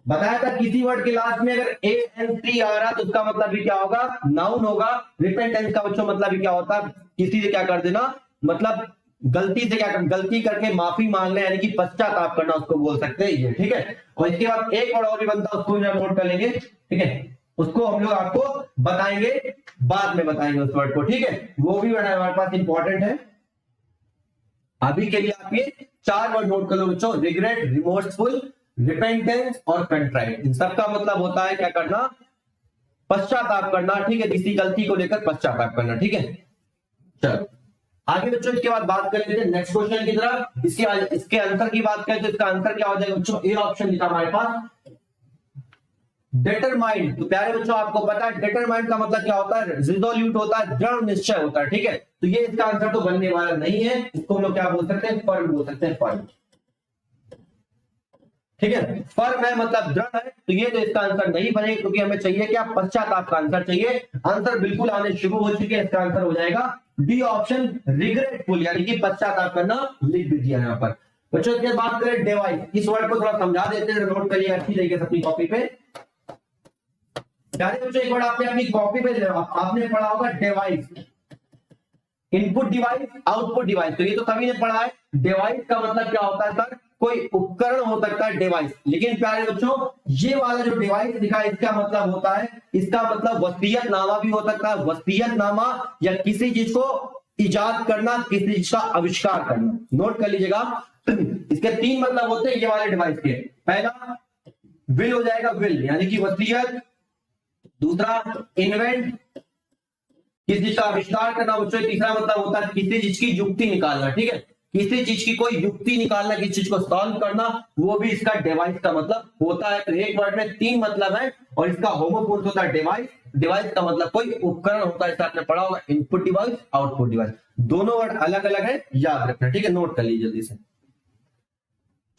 बताया था किसी वर्ड के लास्ट में अगर ANT आ रहा तो उसका मतलब भी क्या होगा, नाउन होगा। रिपेंटेंस का बच्चों मतलब भी क्या होता है, किसी से क्या कर देना, मतलब गलती से क्या कर, गलती करके माफी मांगना, यानी कि पश्चाताप करना, उसको बोल सकते हैं ये। ठीक है, और इसके बाद एक वर्ड और भी बनता है, उसको नोट कर लेंगे। ठीक है, उसको हम लोग आपको बताएंगे, बाद में बताएंगे उस वर्ड को। ठीक है, वो भी वर्ड हमारे पास इंपॉर्टेंट है। अभी के लिए आप ये 4 वर्ड नोट कर लो बच्चों, रिग्रेट, रिमोर्सफुल, रिपेंटेंस और कंट्राइट। इन सबका मतलब होता है क्या करना, पश्चाताप करना। ठीक है, किसी गलती को लेकर पश्चाताप करना। ठीक है, चलो आगे बच्चों इसके बाद बात कर लेते हैं नेक्स्ट क्वेश्चन की तरफ। इसके आंसर की बात करें तो इसका आंसर क्या हो जाएगा बच्चों, ए ऑप्शन लिखा हमारे पास, डिटरमाइंड। तो प्यारे बच्चों आपको पता है डिटरमाइंड का मतलब क्या होता है, रिजोल्यूट होता है, दृढ़ निश्चय होता है। ठीक है, तो ये इसका आंसर तो बनने वाला नहीं है, इसको हम लोग क्या बोल सकते हैं, फर्म बोल सकते हैं, फर्म। ठीक है, फर्म है मतलब दृढ़ है, तो ये तो इसका आंसर नहीं बनेगा, क्योंकि हमें चाहिए क्या, पश्चाताप का आंसर चाहिए। आंसर बिल्कुल आने शुरू हो चुके हैं, इसका आंसर हो जाएगा डी ऑप्शन, रिग्रेटफुल, यानी कि पश्चाताप करना, लिख दीजिए यहां पर। बच्चों इसके बात करें डिवाइस, इस वर्ड को थोड़ा समझा देते हैं, नोट करिए अच्छी तरीके से अपनी कॉपी पे। प्यारे बच्चों एक वर्ड आपने अपनी कॉपी पे आपने पढ़ा होगा device, input device, output device, तो ये तो सभी ने पढ़ा है। डिवाइस का मतलब क्या होता है सर, कोई उपकरण हो सकता है डिवाइस। लेकिन प्यारे बच्चों ये वाला जो डिवाइस लिखा है इसका मतलब होता है, इसका मतलब वसीयतनामा भी हो सकता है। वसीयतनामा या किसी चीज को इजाद करना, किसी चीज का आविष्कार करना। नोट कर लीजिएगा, इसके 3 मतलब होते हैं ये वाले डिवाइस के। पहला विल हो जाएगा, विल यानी कि वसीयत। दूसरा इन्वेंट, किसी चीज का आविष्कार करना बच्चों। तीसरा मतलब होता है किसी चीज की युक्ति निकालना, ठीक है, किसी चीज की कोई युक्ति निकालना, किसी चीज को सॉल्व करना, वो भी इसका डिवाइस का मतलब होता है। तो एक वर्ड में 3 मतलब है और इसका होमोफोन्स होता है डिवाइस। डिवाइस का मतलब कोई उपकरण होता है, जैसे आपने पढ़ा होगा इनपुट डिवाइस, आउटपुट डिवाइस। दोनों वर्ड अलग अलग है, याद रखना, ठीक है, नोट कर लीजिए जल्दी से।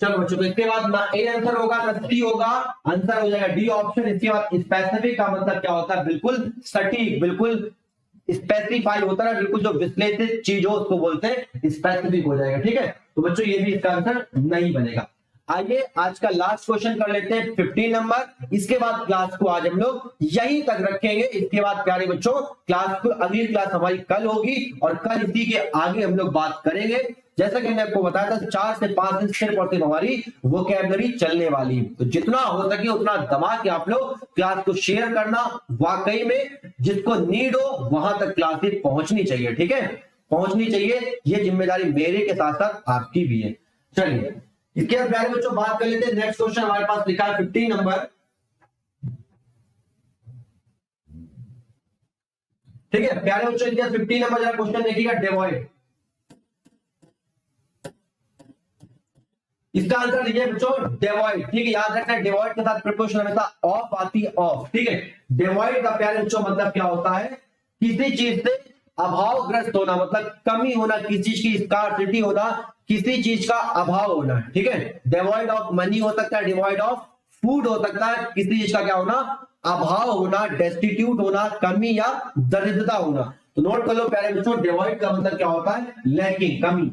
चलो बच्चों, तो इसके बाद ना ए आंसर होगा ना सी होगा, आंसर हो जाएगा डी ऑप्शन। इसके बाद स्पेसिफिक का मतलब क्या होता है, बिल्कुल सटीक, बिल्कुल स्पेसिफाई होता है, बिल्कुल जो विश्लेषित चीज हो उसको बोलते हैं स्पेसिफिक हो जाएगा, ठीक है। तो बच्चों ये भी इसका आंसर नहीं बनेगा। आइए आज का लास्ट क्वेश्चन कर लेते हैं 15 नंबर। इसके बाद क्लास को आज हम लोग यहीं तक रखेंगे। इसके बाद प्यारे बच्चों क्लास को, अगली क्लास हमारी कल होगी और कल इसी के आगे हम लोग बात करेंगे। जैसा कि मैंने आपको बताया था 4 से 5 दिन सिर्फ और सिर्फ हमारी वोकैबुलरी चलने वाली है। तो जितना हो सके उतना दबा के आप लोग क्लास को शेयर करना। वाकई में जिसको नीड हो वहां तक क्लासेस पहुंचनी चाहिए, ठीक है, पहुंचनी चाहिए। ये जिम्मेदारी मेरे के साथ साथ आपकी भी है। चलिए इसके बाद प्यारे बच्चों बात कर लेते हैं। नेक्स्ट क्वेश्चन हमारे पास लिखा है 15 नंबर, ठीक है। प्यारे बच्चों इसके 15 नंबर जरा क्वेश्चन देखिएगा, डिवॉइड। इसका आंसर लीजिए बच्चों डिवॉइड, ठीक है, याद रखना डिवॉइड के साथ प्रीपोजिशन हमेशा ऑफ आती है, ऑफ, ठीक है। डिवॉइड का प्यारे बच्चों मतलब क्या होता है, किसी चीज से अभावग्रस्त होना, मतलब कमी होना, किसी चीज की स्कार्सिटी होना, किसी चीज का अभाव होना, ठीक है। डिवॉइड ऑफ मनी हो सकता है, डिवॉइड ऑफ फूड हो सकता है, किसी चीज का क्या होना, अभाव होना, डेस्टिट्यूट होना, कमी या दरिद्रता होना। तो नोट कर लो प्यारे बच्चों, डिवॉइड का मतलब क्या होता है, लैकिंग, कमी।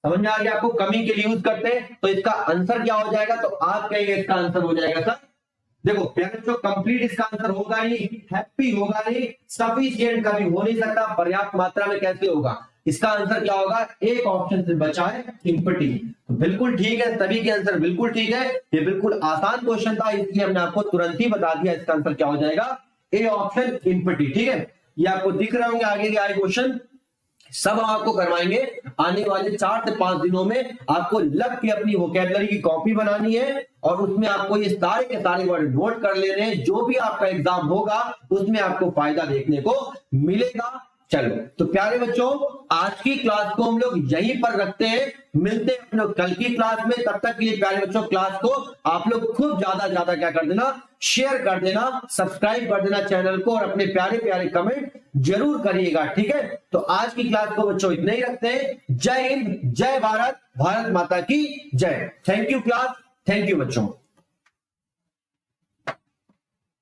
समझ में आ गया आपको, कमी के लिए यूज करते हैं। तो इसका आंसर क्या हो जाएगा, तो आप कहेंगे इसका आंसर हो जाएगा सर, देखो प्यारे बच्चों कंप्लीट इसका आंसर होगा नहीं, हैप्पी होगा नहीं, सफिशिएंट कभी हो नहीं सकता, पर्याप्त मात्रा में कैसे होगा। इसका आंसर क्या होगा, एक ऑप्शन से बचा है एम्पटी। तो बिल्कुल ठीक है, सभी के आंसर बिल्कुल ठीक है। ये बिल्कुल आसान क्वेश्चन था, इसलिए हमने आपको तुरंत ही बता दिया इसका आंसर क्या हो जाएगा, ए ऑप्शन एम्पटी, ठीक है। ये आपको दिख रहे होंगे आगे के आए क्वेश्चन सब हम आपको करवाएंगे आने वाले 4 से 5 दिनों में। आपको लग के अपनी वोकैबुलरी की कॉपी बनानी है और उसमें आपको ये सारे के सारे वर्ड नोट कर लेने हैं। जो भी आपका एग्जाम होगा उसमें आपको फायदा देखने को मिलेगा। चलो तो प्यारे बच्चों आज की क्लास को हम लोग यहीं पर रखते हैं, मिलते हैं अपने कल की क्लास में। तब तक के लिए प्यारे बच्चों क्लास को आप लोग खूब ज्यादा क्या कर देना, शेयर कर देना, सब्सक्राइब कर देना चैनल को और अपने प्यारे प्यारे कमेंट जरूर करिएगा, ठीक है। तो आज की क्लास को बच्चों इतना ही रखते हैं। जय हिंद, जय भारत, भारत माता की जय। Thank you class, thank you बच्चों।